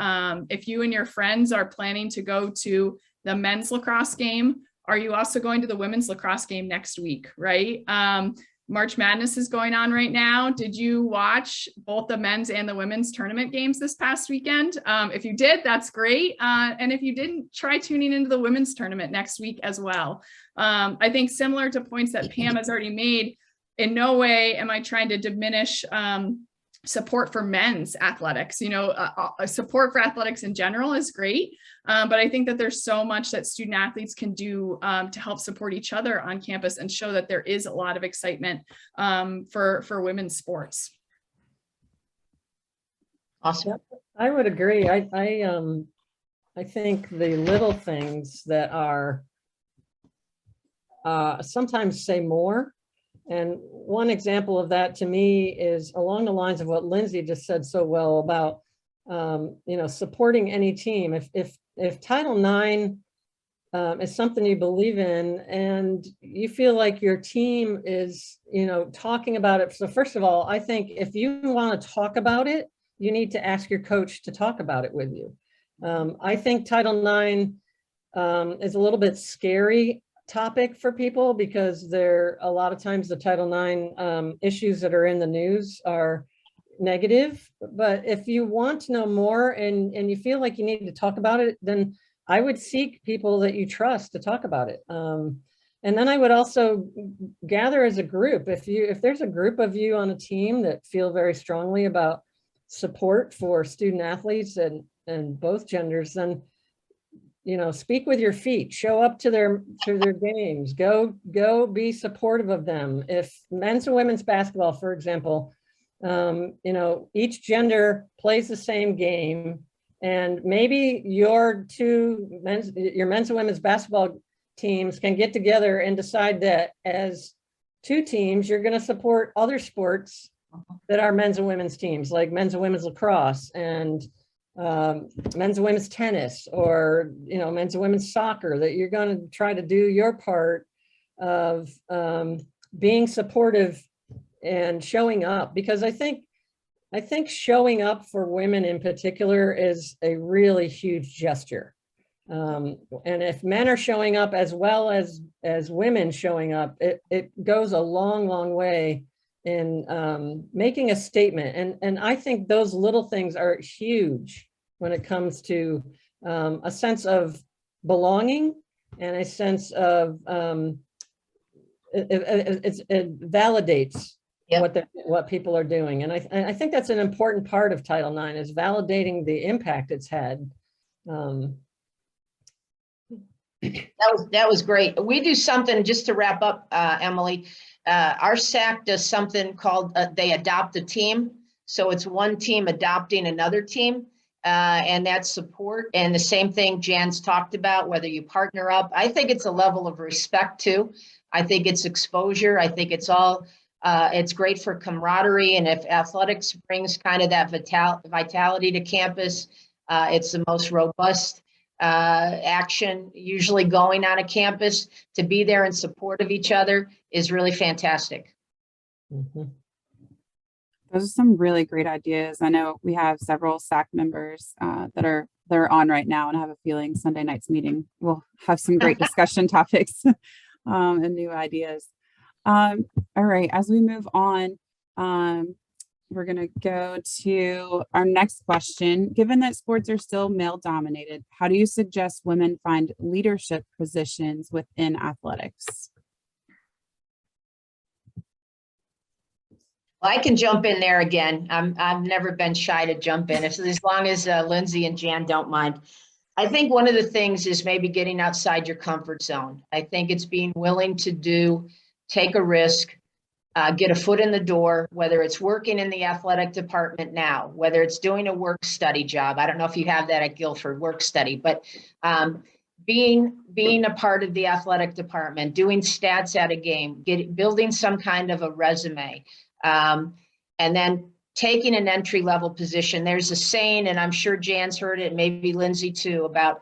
If you and your friends are planning to go to the men's lacrosse game, are you also going to the women's lacrosse game next week, right? March Madness is going on right now. Did you watch both the men's and the women's tournament games this past weekend? If you did, that's great. And if you didn't, try tuning into the women's tournament next week as well. I think similar to points that Pam has already made, in no way am I trying to diminish support for men's athletics. Support for athletics in general is great, but I think that there's so much that student athletes can do to help support each other on campus and show that there is a lot of excitement for women's sports. Awesome. Yep, I would agree. I think the little things that are sometimes say more. And one example of that to me is along the lines of what Lindsay just said so well about, supporting any team. If Title IX is something you believe in and you feel like your team is, talking about it. So first of all, I think if you want to talk about it, you need to ask your coach to talk about it with you. I think Title IX is a little bit scary topic for people because a lot of times the Title IX issues that are in the news are negative. But if you want to know more and you feel like you need to talk about it, then I would seek people that you trust to talk about it. And then I would also gather as a group. If there's a group of you on a team that feel very strongly about support for student athletes and both genders, then speak with your feet, show up to their games, go be supportive of them. If men's and women's basketball, for example, each gender plays the same game, and maybe your men's and women's basketball teams can get together and decide that as two teams, you're going to support other sports that are men's and women's teams, like men's and women's lacrosse and men's and women's tennis, or men's and women's soccer, that you're going to try to do your part of being supportive and showing up, because I think showing up for women in particular is a really huge gesture. And if men are showing up as well as women showing up, it goes a long, long way in making a statement. And I think those little things are huge when it comes to a sense of belonging and a sense of it validates what people are doing. And I think that's an important part of Title IX, is validating the impact it's had. That was great. We do something, just to wrap up, Emily. Our SAC does something called they adopt a team. So it's one team adopting another team, and that's support. And the same thing Jan's talked about, whether you partner up. I think it's a level of respect too. I think it's exposure. I think it's all. It's great for camaraderie, and if athletics brings kind of that vitality to campus, it's the most robust action usually going on a campus. To be there in support of each other is really fantastic. Mhm. Those are some really great ideas. I know we have several SAC members that are on right now, and I have a feeling Sunday night's meeting will have some great discussion topics and new ideas. All right, as we move on, we're going to go to our next question. Given that sports are still male dominated, how do you suggest women find leadership positions within athletics? Well, I can jump in there again. I've never been shy to jump in, as long as Lindsay and Jan don't mind. I think one of the things is maybe getting outside your comfort zone. I think it's being willing to take a risk, get a foot in the door, whether it's working in the athletic department now, whether it's doing a work study job. I don't know if you have that at Guilford, work study, but being a part of the athletic department, doing stats at a game, building some kind of a resume, and then taking an entry-level position. There's a saying, and I'm sure Jan's heard it, maybe Lindsay too, about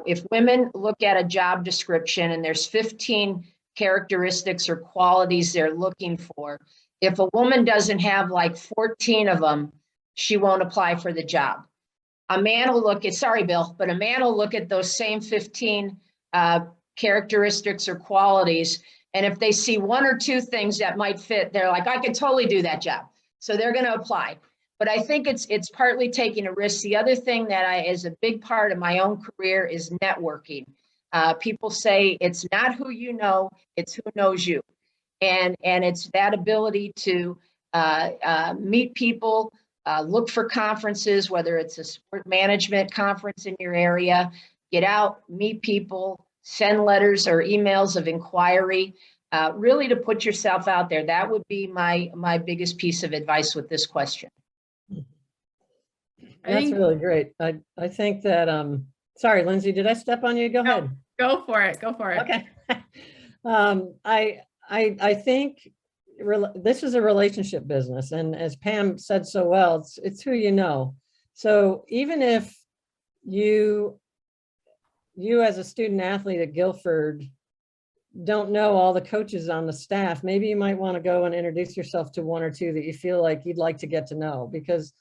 if women look at a job description and there's 15 characteristics or qualities they're looking for, if a woman doesn't have like 14 of them, she won't apply for the job. A man will look at, sorry, Bill, but a man will look at those same 15 characteristics or qualities, and if they see one or two things that might fit, they're like, I could totally do that job. So they're going to apply. But I think it's partly taking a risk. The other thing that is a big part of my own career is networking. People say it's not who you know, it's who knows you. And it's that ability to meet people, look for conferences, whether it's a sport management conference in your area, get out, meet people, send letters or emails of inquiry, really to put yourself out there. That would be my biggest piece of advice with this question. That's really great. I think that, sorry, Lindsay, did I step on you? Go ahead. Go for it. Go for it. Okay. I think this is a relationship business. And as Pam said so well, it's who you know. So even if you as a student athlete at Guilford don't know all the coaches on the staff, maybe you might want to go and introduce yourself to one or two that you feel like you'd like to get to know. Because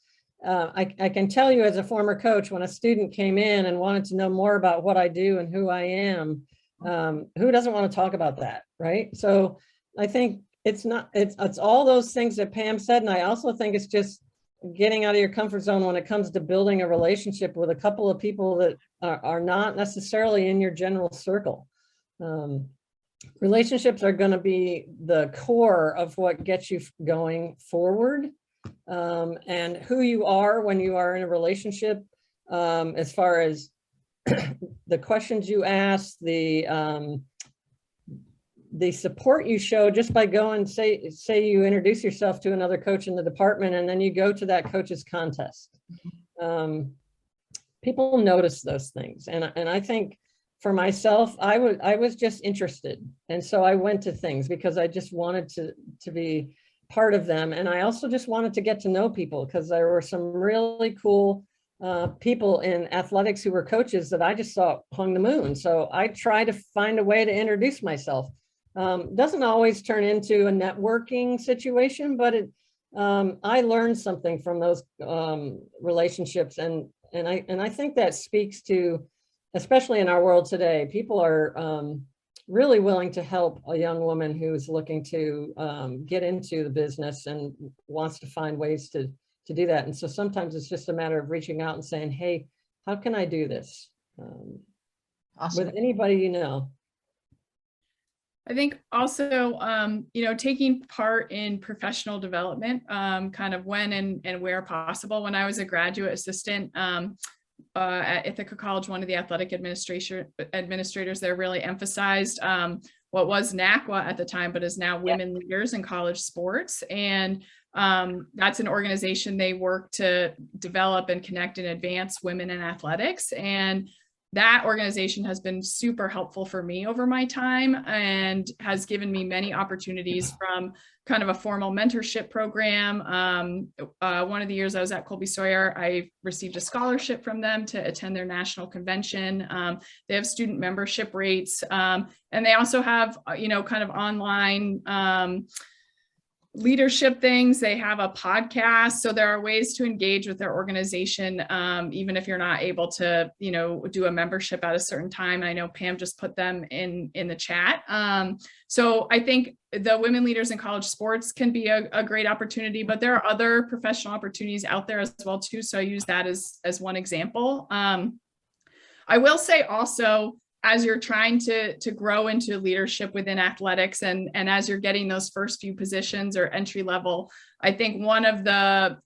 I can tell you as a former coach, when a student came in and wanted to know more about what I do and who I am, who doesn't want to talk about that, right? So I think it's all those things that Pam said. And I also think it's just getting out of your comfort zone when it comes to building a relationship with a couple of people that are not necessarily in your general circle. Relationships are going to be the core of what gets you going forward. And who you are when you are in a relationship, as far as the questions you ask, the support you show just by going, say you introduce yourself to another coach in the department and then you go to that coach's contest. People notice those things. And I think for myself, I was just interested. And so I went to things because I just wanted to be part of them. And I also just wanted to get to know people because there were some really cool people in athletics who were coaches that I just saw hung the moon. So I try to find a way to introduce myself. Doesn't always turn into a networking situation, but I learned something from those relationships. And I think that speaks to especially in our world today, people are really willing to help a young woman who's looking to get into the business and wants to find ways to do that. And so sometimes it's just a matter of reaching out and saying, hey, how can I do this? Awesome. With anybody you know. I think also, taking part in professional development, kind of when and where possible. When I was a graduate assistant at Ithaca College, one of the athletic administrators there really emphasized what was NACWA at the time, but is now Women Leaders in College Sports. And that's an organization, they work to develop and connect and advance women in athletics. And that organization has been super helpful for me over my time and has given me many opportunities, from kind of a formal mentorship program. One of the years I was at Colby Sawyer, I received a scholarship from them to attend their national convention. They have student membership rates, and they also have, kind of online leadership things. They have a podcast. So there are ways to engage with their organization, even if you're not able to, do a membership at a certain time. I know Pam just put them in the chat. So I think the Women Leaders in College Sports can be a great opportunity, but there are other professional opportunities out there as well too. So I use that as one example. I will say also, as you're trying to grow into leadership within athletics, and as you're getting those first few positions or entry level, I think one of the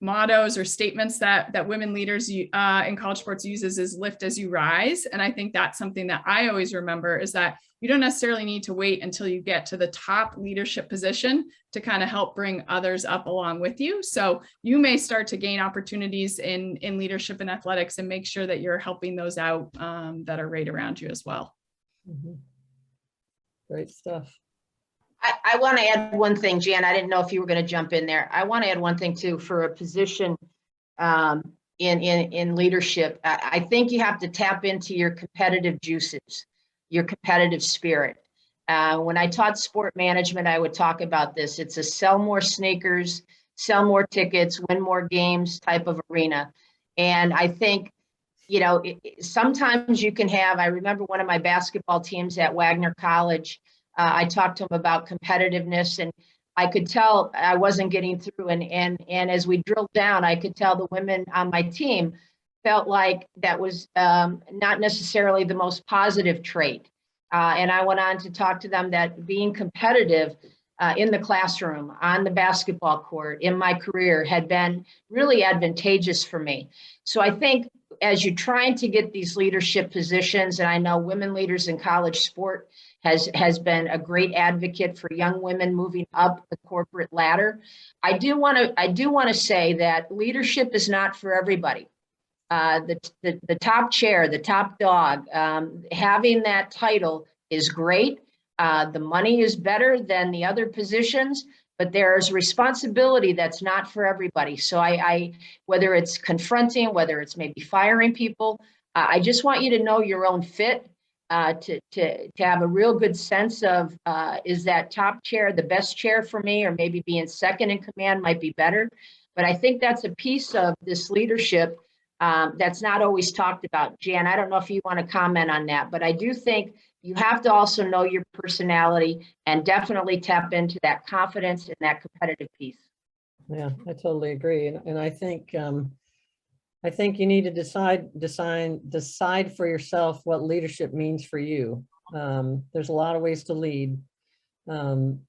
mottos or statements that Women Leaders in College Sports uses is lift as you rise. And I think that's something that I always remember, is that you don't necessarily need to wait until you get to the top leadership position to kind of help bring others up along with you. So you may start to gain opportunities in leadership and athletics, and make sure that you're helping those out that are right around you as well. Mm-hmm. Great stuff. I want to add one thing, Jan. I didn't know if you were going to jump in there. I want to add one thing too, for a position in leadership. I think you have to tap into your competitive juices, your competitive spirit. When I taught sport management, I would talk about this. It's a sell more sneakers, sell more tickets, win more games type of arena. And I think, sometimes you can have, I remember one of my basketball teams at Wagner College, I talked to him about competitiveness, and I could tell I wasn't getting through. And as we drilled down, I could tell the women on my team felt like that was not necessarily the most positive trait. And I went on to talk to them that being competitive in the classroom, on the basketball court, in my career, had been really advantageous for me. So I think as you're trying to get these leadership positions, and I know Women Leaders in College Sport has been a great advocate for young women moving up the corporate ladder. I do want to say that leadership is not for everybody. The top chair, the top dog, having that title is great. The money is better than the other positions, but there's responsibility that's not for everybody. So I whether it's confronting, whether it's maybe firing people, I just want you to know your own fit, to have a real good sense of, is that top chair the best chair for me, or maybe being second in command might be better. But I think that's a piece of this leadership that's not always talked about. Jan, I don't know if you want to comment on that, but I do think you have to also know your personality and definitely tap into that confidence and that competitive piece. Yeah, I totally agree. And I think you need to decide for yourself what leadership means for you. There's a lot of ways to lead. And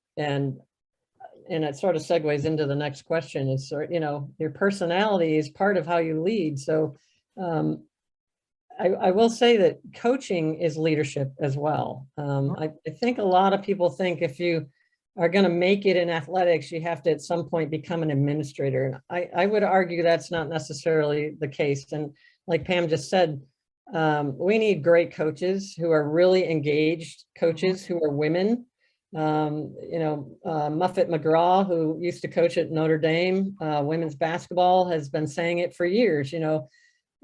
it sort of segues into the next question. Is, your personality is part of how you lead. So I will say that coaching is leadership as well. I think a lot of people think if you are going to make it in athletics, you have to at some point become an administrator. And I would argue that's not necessarily the case. And like Pam just said, we need great coaches who are really engaged, coaches who are women. Muffet McGraw, who used to coach at Notre Dame, women's basketball, has been saying it for years.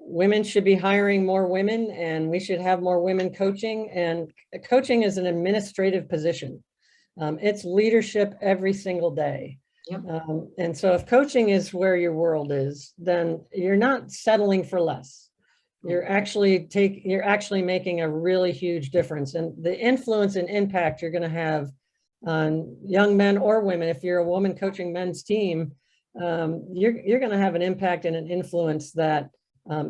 Women should be hiring more women, and we should have more women coaching. And coaching is an administrative position. It's leadership every single day. Yep. And so if coaching is where your world is, then you're not settling for less. you're actually making a really huge difference. And the influence and impact you're going to have on young men or women, if you're a woman coaching men's team, you're going to have an impact and an influence that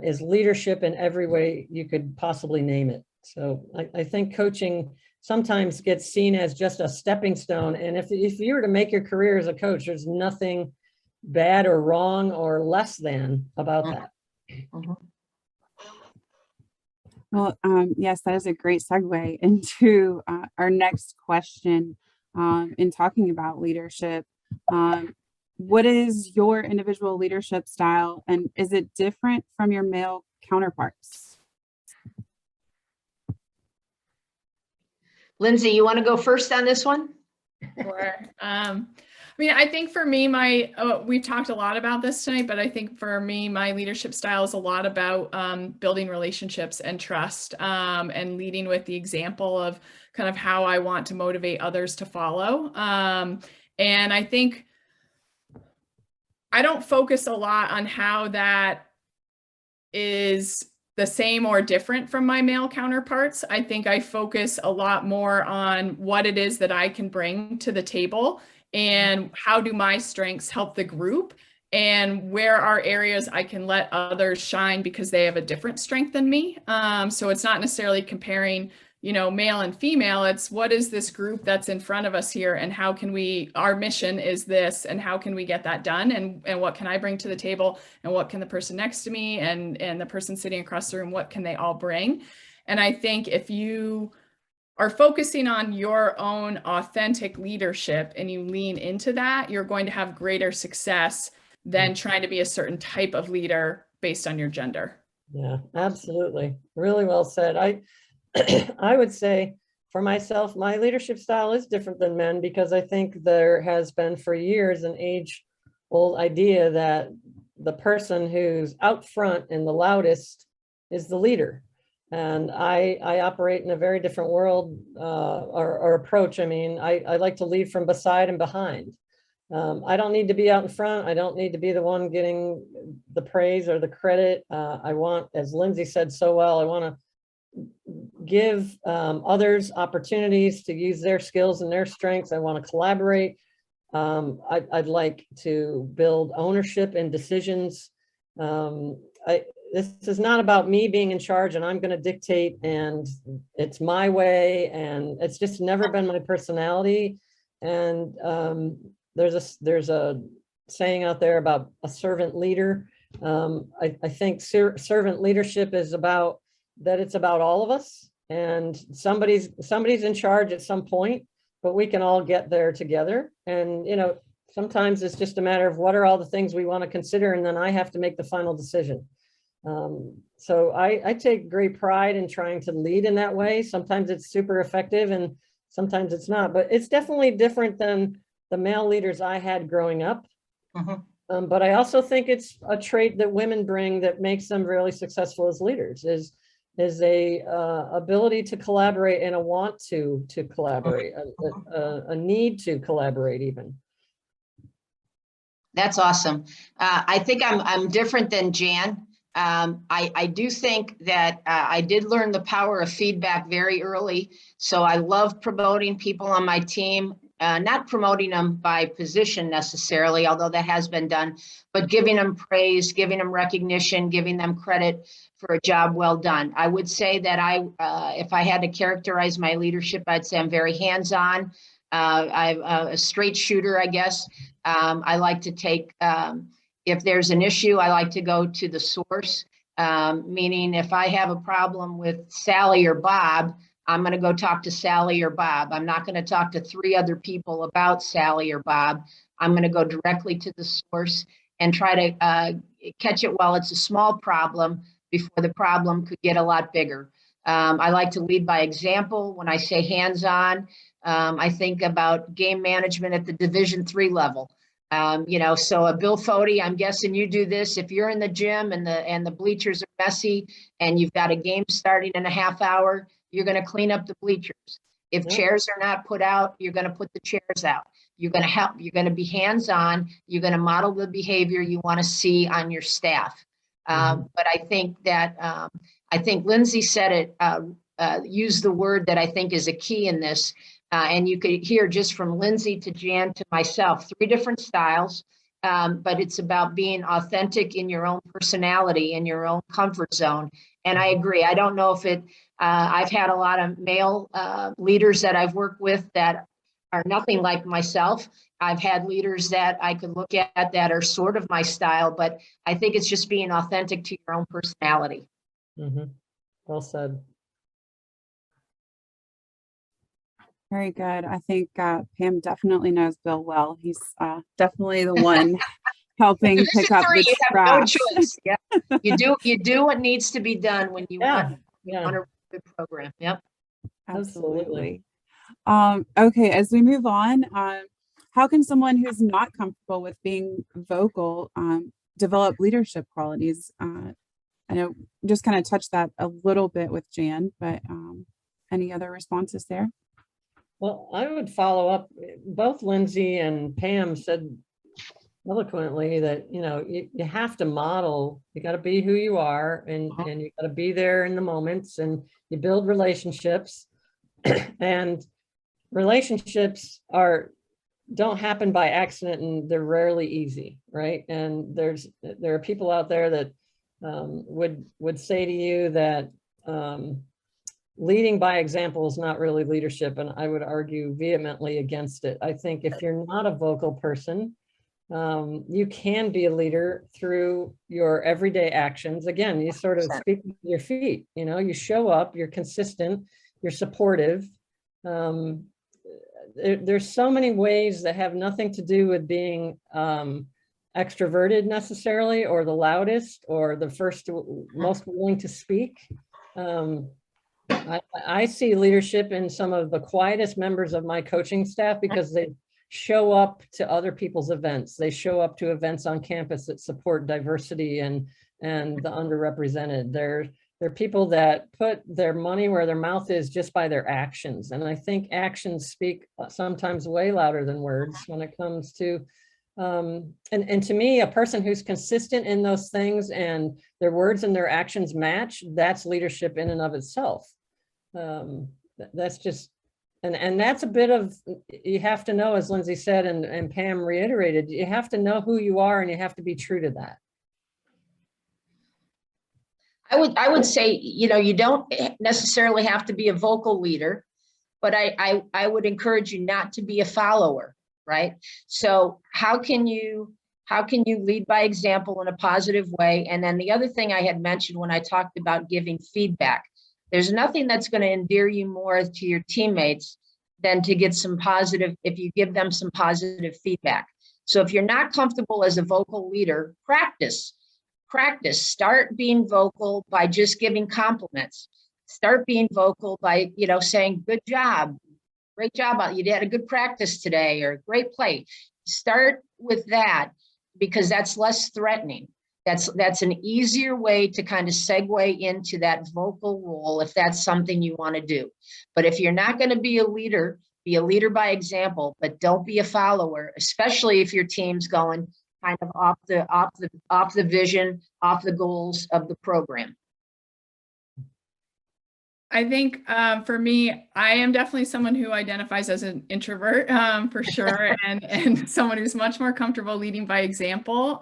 is leadership in every way you could possibly name it. So I think coaching sometimes gets seen as just a stepping stone. And if you were to make your career as a coach, there's nothing bad or wrong or less than about that. Well, yes, that is a great segue into our next question in talking about leadership. What is your individual leadership style, and is it different from your male counterparts? Lindsay, you want to go first on this one? Sure. I mean, I think for me, we've talked a lot about this tonight, but I think for me, my leadership style is a lot about building relationships and trust, and leading with the example of kind of how I want to motivate others to follow. And I think I don't focus a lot on how that is the same or different from my male counterparts. I think I focus a lot more on what it is that I can bring to the table and how do my strengths help the group, and where are areas I can let others shine because they have a different strength than me. So it's not necessarily comparing, male and female. It's what is this group that's in front of us here, and how can our mission is this, and how can we get that done, and what can I bring to the table, and what can the person next to me and the person sitting across the room, what can they all bring? And I think if you are focusing on your own authentic leadership and you lean into that, you're going to have greater success than trying to be a certain type of leader based on your gender. Yeah, absolutely. Really well said. I would say for myself, my leadership style is different than men, because I think there has been for years an age-old idea that the person who's out front and the loudest is the leader. And I operate in a very different world or approach. I mean, I like to lead from beside and behind. I don't need to be out in front. I don't need to be the one getting the praise or the credit. I want, as Lindsay said so well, I want to give others opportunities to use their skills and their strengths. I want to collaborate. I'd like to build ownership in decisions. This is not about me being in charge and I'm going to dictate and it's my way, and it's just never been my personality. And there's a saying out there about a servant leader. I think servant leadership is about that. It's about all of us, and somebody's in charge at some point, but we can all get there together. And sometimes it's just a matter of what are all the things we want to consider, and then I have to make the final decision. So I take great pride in trying to lead in that way. Sometimes it's super effective and sometimes it's not, but it's definitely different than the male leaders I had growing up. But I also think it's a trait that women bring that makes them really successful as leaders is a ability to collaborate and a want to collaborate, a need to collaborate even. That's awesome. I think I'm different than Jan. I do think that I did learn the power of feedback very early. So I love promoting people on my team, not promoting them by position necessarily, although that has been done, but giving them praise, giving them recognition, giving them credit for a job well done. I would say that if I had to characterize my leadership, I'd say I'm very hands-on. I'm a straight shooter, I guess. I like to take, if there's an issue, I like to go to the source, meaning if I have a problem with Sally or Bob, I'm going to go talk to Sally or Bob. I'm not going to talk to 3 other people about Sally or Bob. I'm going to go directly to the source and try to catch it while it's a small problem before the problem could get a lot bigger. I like to lead by example. When I say hands-on, I think about game management at the Division III level. So a Bill Fody, I'm guessing you do this. If you're in the gym and the bleachers are messy and you've got a game starting in a half hour, you're going to clean up the bleachers. If chairs are not put out, you're going to put the chairs out. You're going to help. You're going to be hands-on. You're going to model the behavior you want to see on your staff. But I think that, I think Lindsay said it, used the word that I think is a key in this. And you could hear just from Lindsay to Jan to myself, 3 different styles. But it's about being authentic in your own personality, in your own comfort zone. And I agree. I don't know if it, I've had a lot of male leaders that I've worked with that are nothing like myself. I've had leaders that I could look at that are sort of my style, but I think it's just being authentic to your own personality. Well said. Very good. I think Pam definitely knows Bill well. He's definitely the one helping This pick is up 3, the you have no scraps. choice. Yeah. You do what needs to be done when you want a good program. Yep. Absolutely. Okay, as we move on, how can someone who's not comfortable with being vocal develop leadership qualities? I know just kind of touched that a little bit with Jan, but any other responses there? Well, I would follow up. Both Lindsay and Pam said eloquently that, you know, you have to model, you got to be who you are, and you got to be there in the moments, and you build relationships. And relationships don't happen by accident, and they're rarely easy, right? And there are people out there that would say to you that leading by example is not really leadership, and I would argue vehemently against it. I think if you're not a vocal person, you can be a leader through your everyday actions. Again, you sort of speak with your feet, you know, you show up, you're consistent, you're supportive. There's so many ways that have nothing to do with being extroverted necessarily, or the loudest, or the first, most willing to speak. I see leadership in some of the quietest members of my coaching staff, because they show up to other people's events. They show up to events on campus that support diversity and the underrepresented. They're people that put their money where their mouth is just by their actions. And I think actions speak sometimes way louder than words when it comes to, and to me, a person who's consistent in those things and their words and their actions match, that's leadership in and of itself. That's just, and that's a bit of, you have to know, as Lindsay said, and Pam reiterated, you have to know who you are, and you have to be true to that. I would say, you know, you don't necessarily have to be a vocal leader, but I would encourage you not to be a follower, right? So how can you lead by example in a positive way? And then the other thing I had mentioned when I talked about giving feedback, there's nothing that's going to endear you more to your teammates than to get some positive, if you give them some positive feedback. So if you're not comfortable as a vocal leader, practice. Start being vocal by just giving compliments. Start being vocal by, you know, saying, good job, great job, you had a good practice today, or great play. Start with that, because that's less threatening. That's an easier way to kind of segue into that vocal role, if that's something you want to do. But if you're not going to be a leader by example, but don't be a follower, especially if your team's going kind of off the vision, off the goals of the program. I think for me, I am definitely someone who identifies as an introvert for sure, and someone who's much more comfortable leading by example.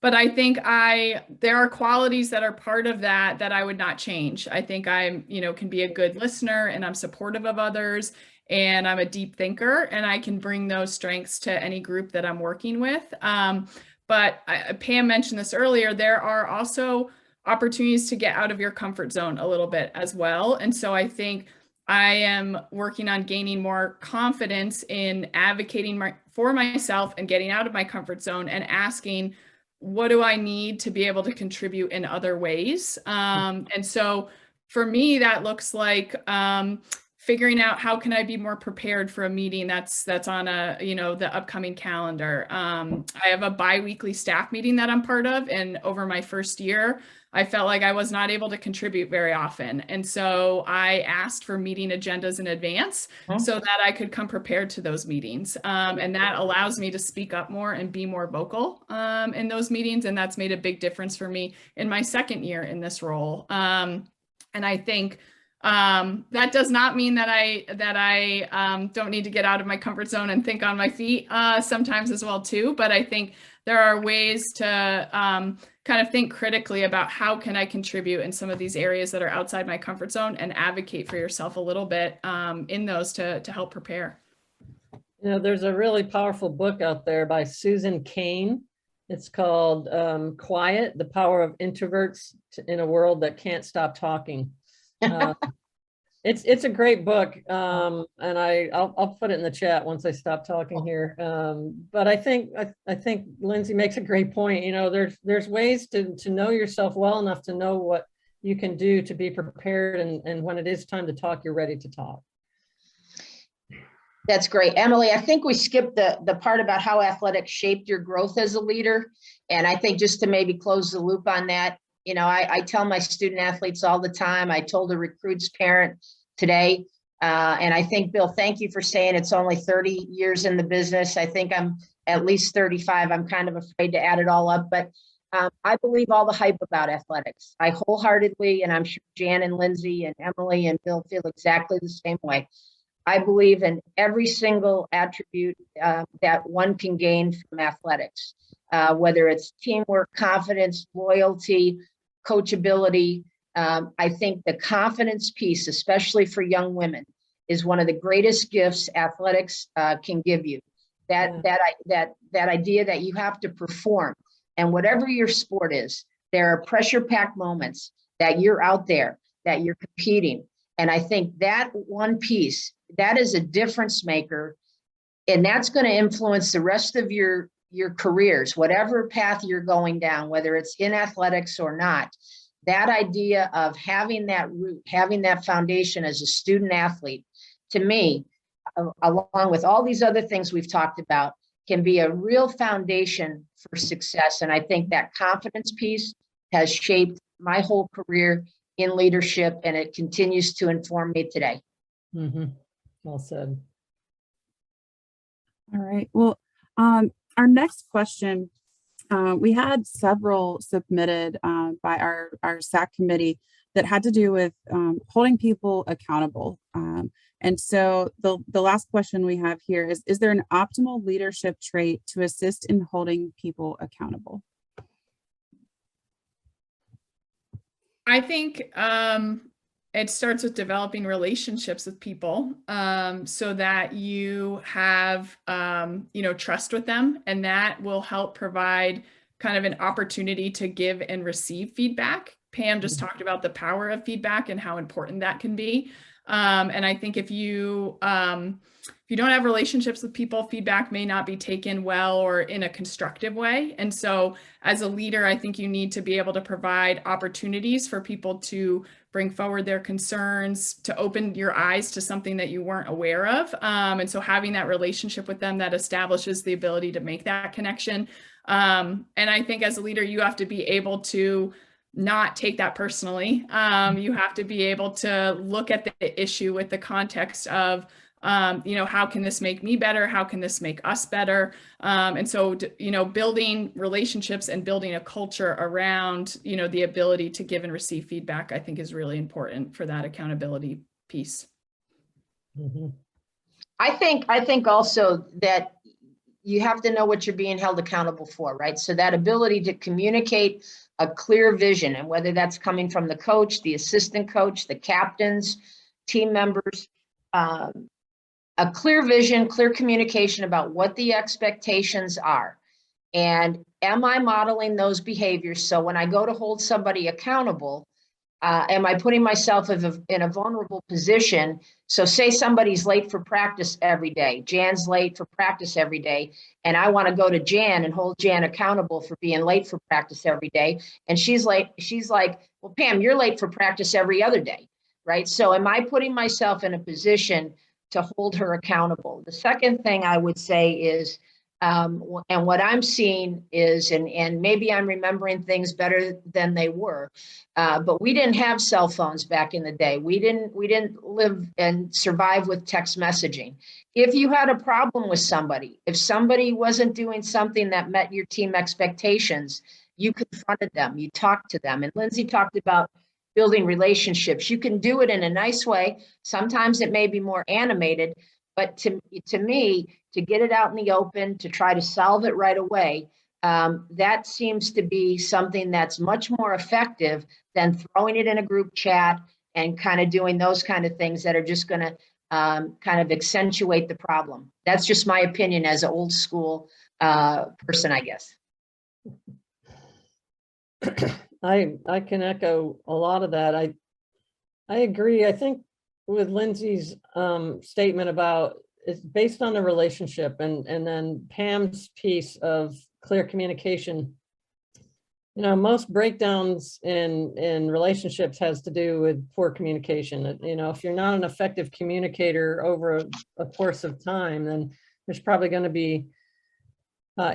But I think there are qualities that are part of that I would not change. I think I'm, you know, can be a good listener, and I'm supportive of others, and I'm a deep thinker, and I can bring those strengths to any group that I'm working with. But Pam mentioned this earlier, there are also opportunities to get out of your comfort zone a little bit as well. And so I think I am working on gaining more confidence in advocating for myself and getting out of my comfort zone and asking, what do I need to be able to contribute in other ways? And so for me, that looks like figuring out how can I be more prepared for a meeting that's on a, the upcoming calendar. I have a bi-weekly staff meeting that I'm part of, and over my first year, I felt like I was not able to contribute very often. And so I asked for meeting agendas in advance so that I could come prepared to those meetings. And that allows me to speak up more and be more vocal in those meetings. And that's made a big difference for me in my second year in this role. And I think that does not mean that I don't need to get out of my comfort zone and think on my feet sometimes as well too. But I think there are ways to kind of think critically about how can I contribute in some of these areas that are outside my comfort zone, and advocate for yourself a little bit in those to help prepare. There's a really powerful book out there by Susan Cain. It's called Quiet, The Power of Introverts in a World That Can't Stop Talking. It's a great book, and I'll put it in the chat once I stop talking here. But I think Lindsay makes a great point. There's ways to know yourself well enough to know what you can do to be prepared, and when it is time to talk, you're ready to talk. That's great. Emily, I think we skipped the part about how athletics shaped your growth as a leader. And I think just to maybe close the loop on that, I tell my student athletes all the time. I told a recruit's parent today, and I think, Bill, thank you for saying it's only 30 years in the business. I think I'm at least 35. I'm kind of afraid to add it all up, but I believe all the hype about athletics. I wholeheartedly, and I'm sure Jan and Lindsay and Emily and Bill feel exactly the same way. I believe in every single attribute that one can gain from athletics, whether it's teamwork, confidence, loyalty, coachability. I think the confidence piece, especially for young women, is one of the greatest gifts athletics can give you. That idea that you have to perform, and whatever your sport is, there are pressure-packed moments that you're out there, that you're competing. And I think that one piece, that is a difference maker, and that's going to influence the rest of your careers, whatever path you're going down, whether it's in athletics or not. That idea of having that root, having that foundation as a student athlete, to me, along with all these other things we've talked about, can be a real foundation for success. And I think that confidence piece has shaped my whole career in leadership, and it continues to inform me today. Mm-hmm. Well said. All right. Well, our next question, we had several submitted by our SAC committee that had to do with holding people accountable. And so the last question we have here is there an optimal leadership trait to assist in holding people accountable? I think it starts with developing relationships with people so that you have, trust with them, and that will help provide kind of an opportunity to give and receive feedback. Pam just talked about the power of feedback and how important that can be. And I think if you don't have relationships with people, feedback may not be taken well or in a constructive way. And so as a leader, I think you need to be able to provide opportunities for people to bring forward their concerns, to open your eyes to something that you weren't aware of. And so having that relationship with them that establishes the ability to make that connection. And I think as a leader, you have to be able to not take that personally. You have to be able to look at the issue with the context of, how can this make me better? How can this make us better? And so, building relationships and building a culture around, the ability to give and receive feedback, I think is really important for that accountability piece. Mm-hmm. I think also that you have to know what you're being held accountable for, right? So that ability to communicate a clear vision, and whether that's coming from the coach, the assistant coach, the captains, team members, a clear vision, clear communication about what the expectations are. And am I modeling those behaviors? So when I go to hold somebody accountable, am I putting myself in a vulnerable position? So say somebody's late for practice every day. Jan's late for practice every day. And I want to go to Jan and hold Jan accountable for being late for practice every day. And she's late. She's like, well, Pam, you're late for practice every other day, right? So am I putting myself in a position to hold her accountable? The second thing I would say is, and what I'm seeing is, and maybe I'm remembering things better than they were, but we didn't have cell phones back in the day. We didn't live and survive with text messaging. If you had a problem with somebody, if somebody wasn't doing something that met your team expectations, you confronted them, you talked to them. And Lindsay talked about building relationships. You can do it in a nice way. Sometimes it may be more animated, but to me, to get it out in the open, to try to solve it right away, that seems to be something that's much more effective than throwing it in a group chat and kind of doing those kind of things that are just going to kind of accentuate the problem. That's just my opinion as an old school person, I guess. I can echo a lot of that. I agree. I think with Lindsay's statement about it's based on the relationship, and then Pam's piece of clear communication. You know, most breakdowns in relationships has to do with poor communication. You know, if you're not an effective communicator over a course of time, then there's probably going to be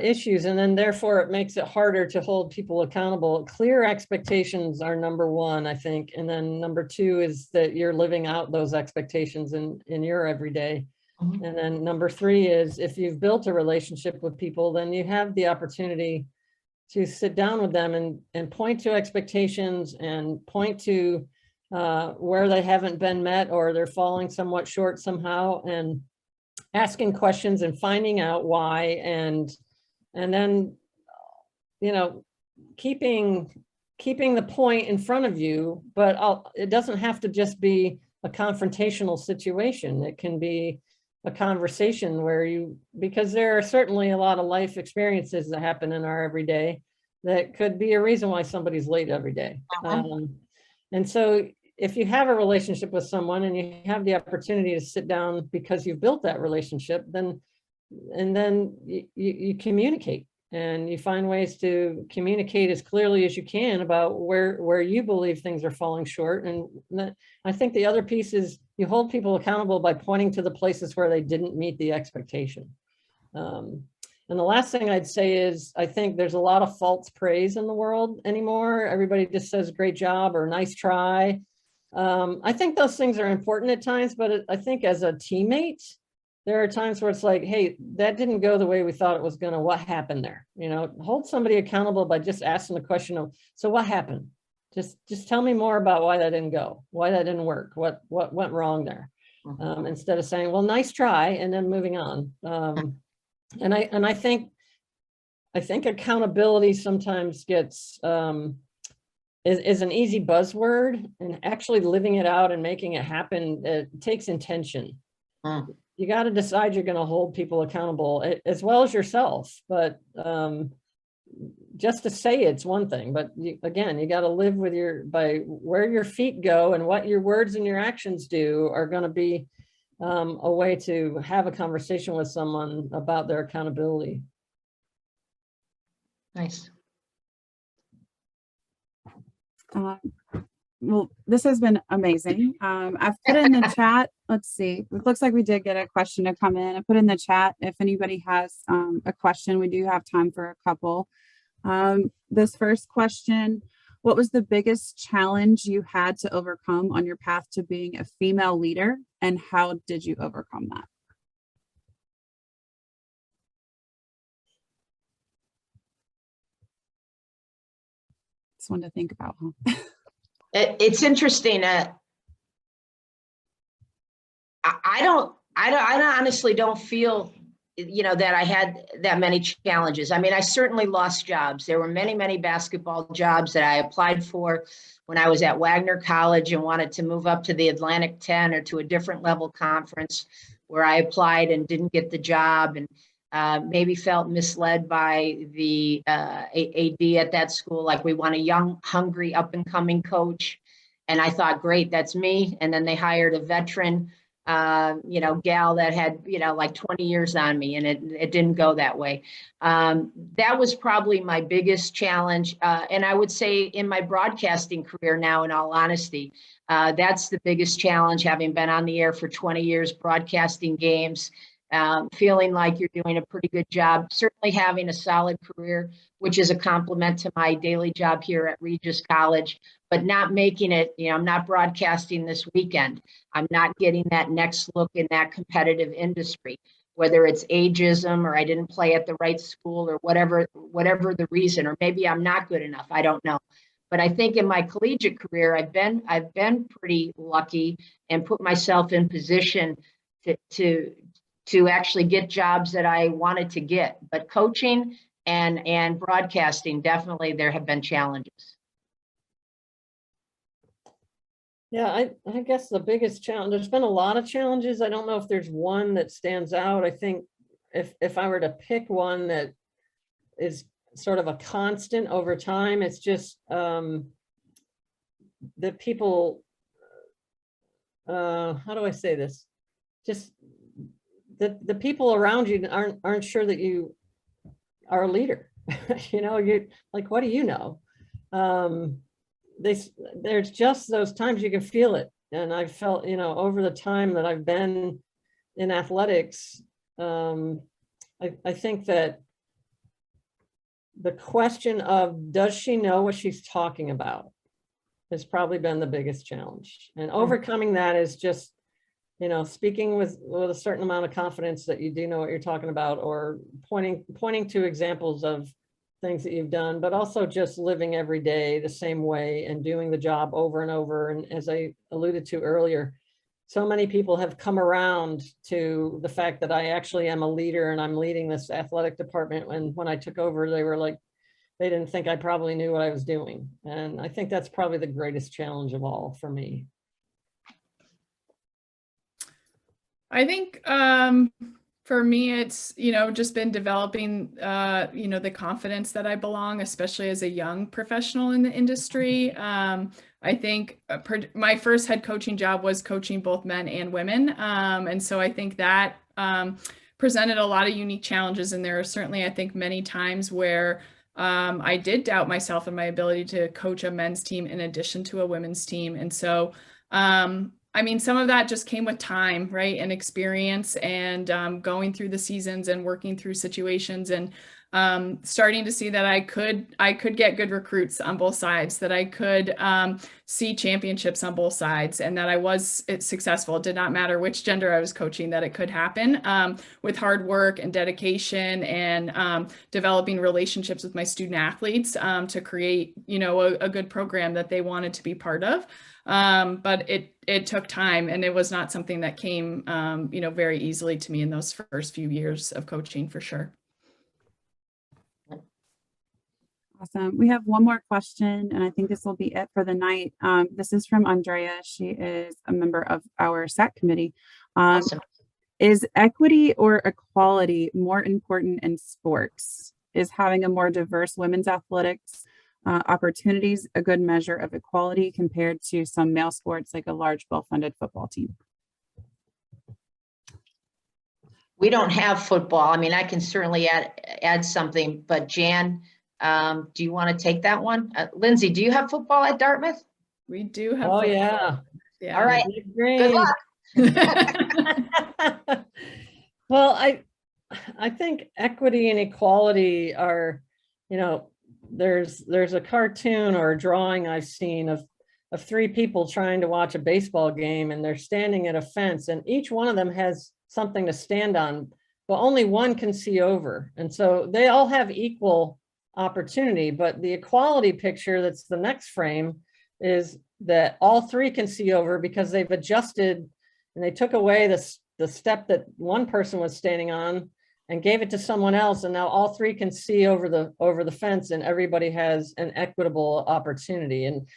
issues, and then therefore it makes it harder to hold people accountable. Clear expectations are number one, I think, and then number two is that you're living out those expectations in your everyday. And then number three is if you've built a relationship with people, then you have the opportunity to sit down with them and point to expectations and point to where they haven't been met or they're falling somewhat short somehow, and asking questions and finding out why, and then, you know, keeping the point in front of you, but it doesn't have to just be a confrontational situation. It can be a conversation where because there are certainly a lot of life experiences that happen in our everyday that could be a reason why somebody's late every day. And so if you have a relationship with someone and you have the opportunity to sit down because you've built that relationship, then you communicate, and you find ways to communicate as clearly as you can about where you believe things are falling short. And I think the other piece is you hold people accountable by pointing to the places where they didn't meet the expectation. And the last thing I'd say is I think there's a lot of false praise in the world anymore. Everybody just says great job or nice try. I think those things are important at times, but I think as a teammate, there are times where it's like, hey, that didn't go the way we thought it was going to. What happened there? You know, hold somebody accountable by just asking the question of, so what happened? Just tell me more about why that didn't go, why that didn't work, what went wrong there, instead of saying, well, nice try, and then moving on. And I think accountability sometimes gets is an easy buzzword, and actually living it out and making it happen, it takes intention. You got to decide you're going to hold people accountable as well as yourself. But just to say it's one thing, but again, you got to live with by where your feet go, and what your words and your actions do are going to be a way to have a conversation with someone about their accountability. Nice. Well, this has been amazing. I've put in the chat, let's see, it looks like we did get a question to come in. I put in the chat if anybody has a question. We do have time for a couple. This first question, what was the biggest challenge you had to overcome on your path to being a female leader, and how did you overcome that? Just one to think about, huh? It's interesting. I honestly don't feel, that I had that many challenges. I mean, I certainly lost jobs. There were many, many basketball jobs that I applied for when I was at Wagner College and wanted to move up to the Atlantic 10 or to a different level conference, where I applied and didn't get the job, and maybe felt misled by the AD at that school. Like, we want a young, hungry, up and coming coach. And I thought, great, that's me. And then they hired a veteran gal that had, like 20 years on me, and it didn't go that way. That was probably my biggest challenge. And I would say in my broadcasting career now, in all honesty, that's the biggest challenge, having been on the air for 20 years, broadcasting games, feeling like you're doing a pretty good job, certainly having a solid career, which is a compliment to my daily job here at Regis College, but not making it, I'm not broadcasting this weekend. I'm not getting that next look in that competitive industry, whether it's ageism or I didn't play at the right school or whatever the reason, or maybe I'm not good enough. I don't know. But I think in my collegiate career, I've been pretty lucky and put myself in position to actually get jobs that I wanted to get. But coaching and broadcasting, definitely there have been challenges. Yeah, I guess the biggest challenge, there's been a lot of challenges. I don't know if there's one that stands out. I think if I were to pick one that is sort of a constant over time, it's just that people, how do I say this? Just the people around you aren't sure that you are a leader. You're like, what do you know? There's just those times you can feel it. And I've felt, over the time that I've been in athletics, I think that the question of, does she know what she's talking about, has probably been the biggest challenge. And overcoming that is just, speaking with a certain amount of confidence that you do know what you're talking about, or pointing to examples of things that you've done, but also just living every day the same way and doing the job over and over. And as I alluded to earlier, so many people have come around to the fact that I actually am a leader and I'm leading this athletic department. And when I took over, they were like, they didn't think I probably knew what I was doing. And I think that's probably the greatest challenge of all for me. I think for me, it's, just been developing, the confidence that I belong, especially as a young professional in the industry. I think my first head coaching job was coaching both men and women. And so I think that presented a lot of unique challenges. And there are certainly, I think, many times where I did doubt myself and my ability to coach a men's team in addition to a women's team. And so some of that just came with time, right? And experience, and going through the seasons and working through situations, and starting to see that I could get good recruits on both sides, that I could see championships on both sides, and that I was successful. It did not matter which gender I was coaching, that it could happen with hard work and dedication, and developing relationships with my student athletes to create, a good program that they wanted to be part of. But it took time, and it was not something that came, very easily to me in those first few years of coaching, for sure. Awesome. We have one more question, and I think this will be it for the night. This is from Andrea. She is a member of our SAC committee. Awesome. Is equity or equality more important in sports? Is having a more diverse women's athletics opportunities a good measure of equality compared to some male sports like a large, well-funded football team? We don't have football. I can certainly add something, but Jan, do you want to take that one? Lindsay, do you have football at Dartmouth? We do have. Oh, football. yeah. All right. Good luck. Well, I think equity and equality are, there's a cartoon or a drawing I've seen of three people trying to watch a baseball game, and they're standing at a fence, and each one of them has something to stand on, but only one can see over. And so they all have equal opportunity, but the equality picture that's the next frame is that all three can see over, because they've adjusted and they took away the step that one person was standing on and gave it to someone else, and now all three can see over the fence, and everybody has an equitable opportunity. And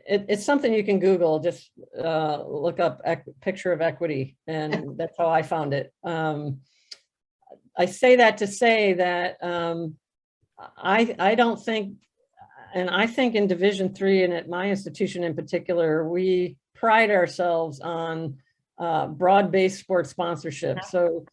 it's something you can Google, just look up picture of equity, and that's how I found it. I say that to say that I don't think, and I think in Division III, and at my institution in particular, we pride ourselves on broad-based sports sponsorship. So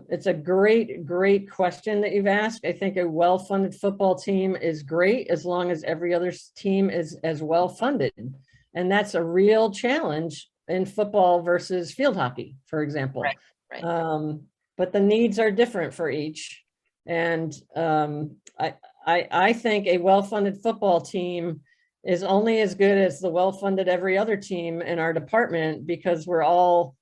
it's a great question that you've asked. I think a well-funded football team is great as long as every other team is as well-funded. And that's a real challenge in football versus field hockey, for example. Right. But the needs are different for each. And I think a well-funded football team is only as good as the well-funded every other team in our department, because we're all,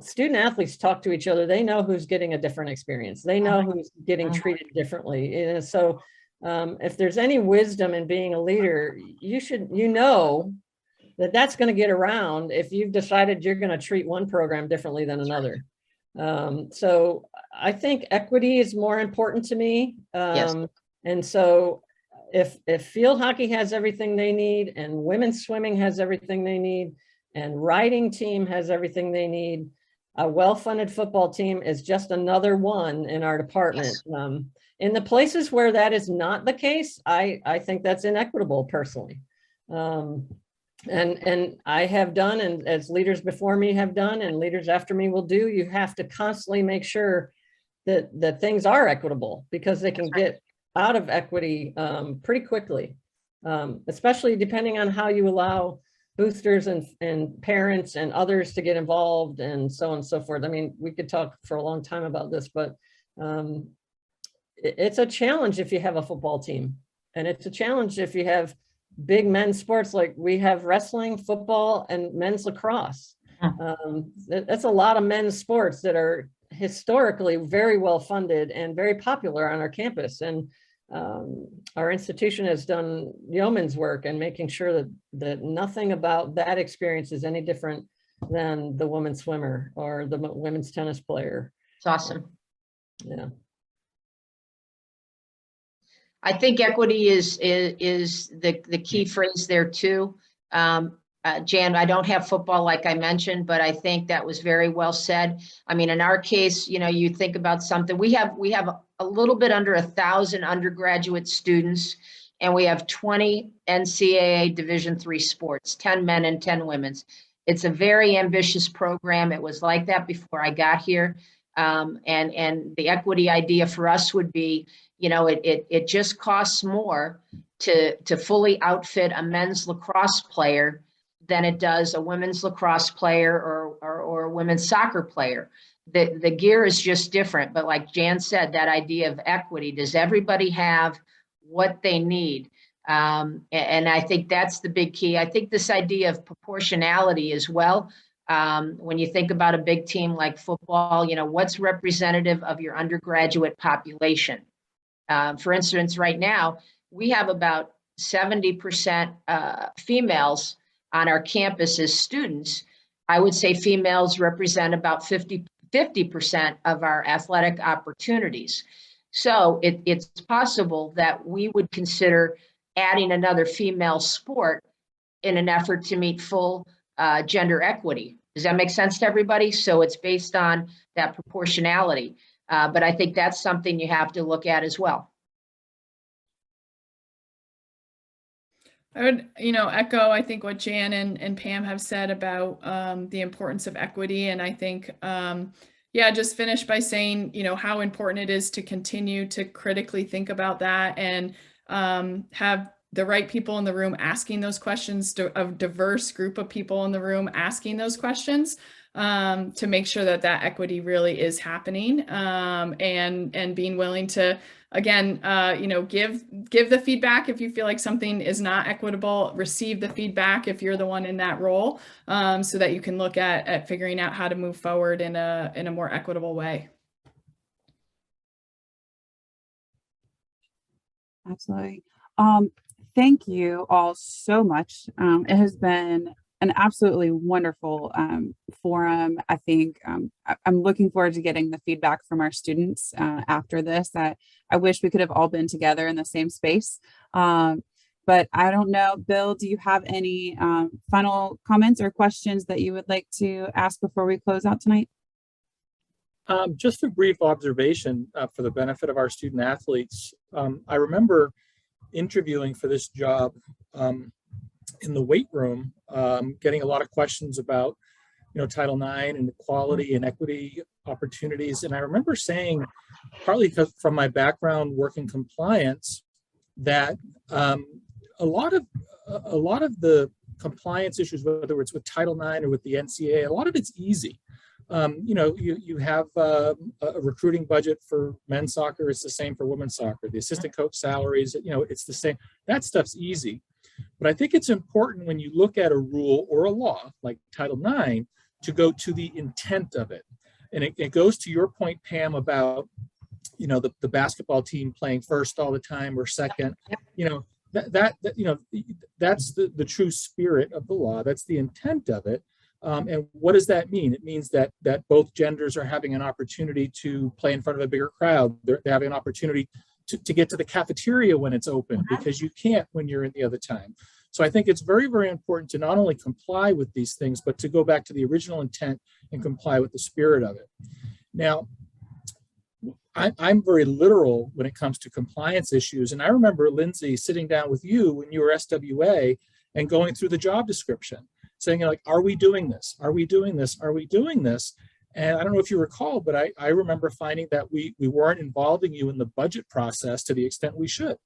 student athletes talk to each other. They know who's getting a different experience. They know who's getting treated differently. So if there's any wisdom in being a leader, you know that that's going to get around if you've decided you're going to treat one program differently than another. So I think equity is more important to me. Yes. And so if field hockey has everything they need, and women's swimming has everything they need, and riding team has everything they need, a well-funded football team is just another one in our department. Yes. In the places where that is not the case, I think that's inequitable personally. And I have done, and as leaders before me have done, and leaders after me will do, you have to constantly make sure that things are equitable, because they can get out of equity pretty quickly, especially depending on how you allow boosters and parents and others to get involved, and so on and so forth. I mean, we could talk for a long time about this, but it's a challenge if you have a football team, and it's a challenge if you have big men's sports like we have wrestling, football, and men's lacrosse. That's a lot of men's sports that are historically very well funded and very popular on our campus. And our institution has done yeoman's work in making sure that nothing about that experience is any different than the women's swimmer or the women's tennis player. It's awesome. Yeah. I think equity is the key phrase there too. Jan, I don't have football like I mentioned, but I think that was very well said. I mean, in our case, you think about something. We have a little bit under 1,000 undergraduate students, and we have 20 NCAA Division III sports, 10 men and 10 women's. It's a very ambitious program. It was like that before I got here. And the equity idea for us would be, it just costs more to fully outfit a men's lacrosse player than it does a women's lacrosse player or a women's soccer player. The gear is just different. But like Jan said, that idea of equity, does everybody have what they need? And I think that's the big key. I think this idea of proportionality as well. When you think about a big team like football, what's representative of your undergraduate population? For instance, right now, we have about 70% females on our campus as students. I would say females represent about 50% of our athletic opportunities. So it's possible that we would consider adding another female sport in an effort to meet full gender equity. Does that make sense to everybody? So it's based on that proportionality. But I think that's something you have to look at as well. I would, echo, I think what Jan and Pam have said about the importance of equity. And I think, just finish by saying, how important it is to continue to critically think about that and have the right people in the room asking those questions, a diverse group of people in the room asking those questions to make sure that equity really is happening, and being willing to, again, give the feedback if you feel like something is not equitable, receive the feedback if you're the one in that role, so that you can look at figuring out how to move forward in a more equitable way. Absolutely. Thank you all so much. It has been an absolutely wonderful forum. I think I'm looking forward to getting the feedback from our students after this. I wish we could have all been together in the same space. But I don't know, Bill, do you have any final comments or questions that you would like to ask before we close out tonight? Just a brief observation for the benefit of our student athletes. I remember interviewing for this job in the weight room, getting a lot of questions about, Title IX and equality and equity opportunities. And I remember saying, partly because from my background working compliance, that a lot of the compliance issues, whether it's with Title IX or with the NCAA, a lot of it's easy. You have a recruiting budget for men's soccer. It's the same for women's soccer. The assistant coach salaries, it's the same. That stuff's easy. But I think it's important when you look at a rule or a law like Title IX to go to the intent of it. And it goes to your point, Pam, about, the basketball team playing first all the time or second. That's the true spirit of the law. That's the intent of it. And what does that mean? It means that both genders are having an opportunity to play in front of a bigger crowd. They're having an opportunity to get to the cafeteria when it's open, because you can't when you're in the other time. So I think it's very, very important to not only comply with these things, but to go back to the original intent and comply with the spirit of it. Now, I'm very literal when it comes to compliance issues. And I remember, Lindsay, sitting down with you when you were SWA and going through the job description, saying, like, are we doing this? Are we doing this? Are we doing this? And I don't know if you recall, but I remember finding that we weren't involving you in the budget process to the extent we should.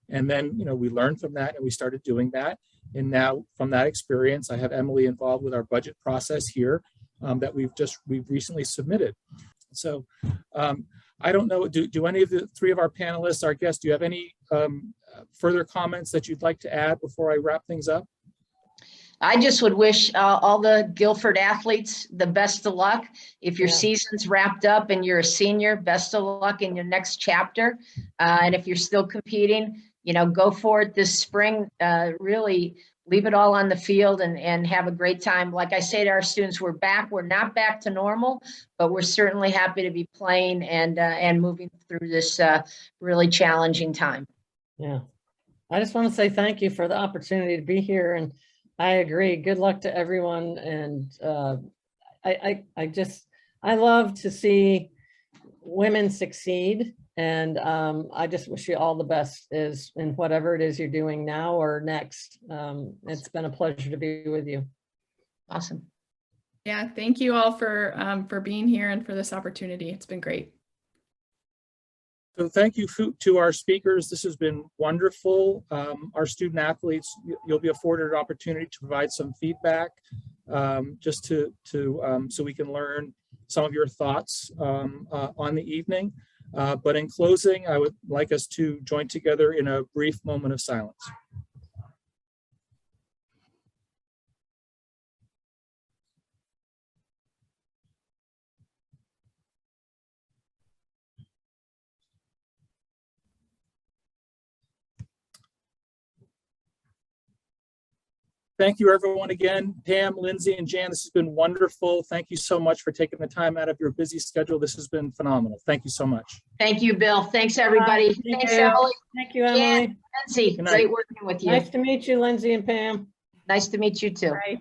And then, we learned from that and we started doing that. And now from that experience, I have Emily involved with our budget process here that we've recently submitted. So I don't know, do any of the three of our panelists, our guests, do you have any further comments that you'd like to add before I wrap things up? I just would wish all the Guilford athletes the best of luck. If your season's wrapped up and you're a senior, best of luck in your next chapter. And if you're still competing, go for it this spring. Really leave it all on the field and have a great time. Like I say to our students, we're back. We're not back to normal, but we're certainly happy to be playing and moving through this really challenging time. Yeah. I just want to say thank you for the opportunity to be here. And I agree. Good luck to everyone. And I love to see women succeed. And I just wish you all the best in whatever it is you're doing now or next. It's been a pleasure to be with you. Awesome. Yeah, thank you all for being here and for this opportunity. It's been great. So thank you to our speakers. This has been wonderful. Our student athletes, you'll be afforded an opportunity to provide some feedback, just so we can learn some of your thoughts on the evening. But in closing, I would like us to join together in a brief moment of silence. Thank you, everyone, again. Pam, Lindsay, and Jan, this has been wonderful. Thank you so much for taking the time out of your busy schedule. This has been phenomenal. Thank you so much. Thank you, Bill. Thanks, everybody. Thanks, Emily. Thank you, Emily. Jan, Lindsay, great working with you. Nice to meet you, Lindsay and Pam. Nice to meet you, too. Bye.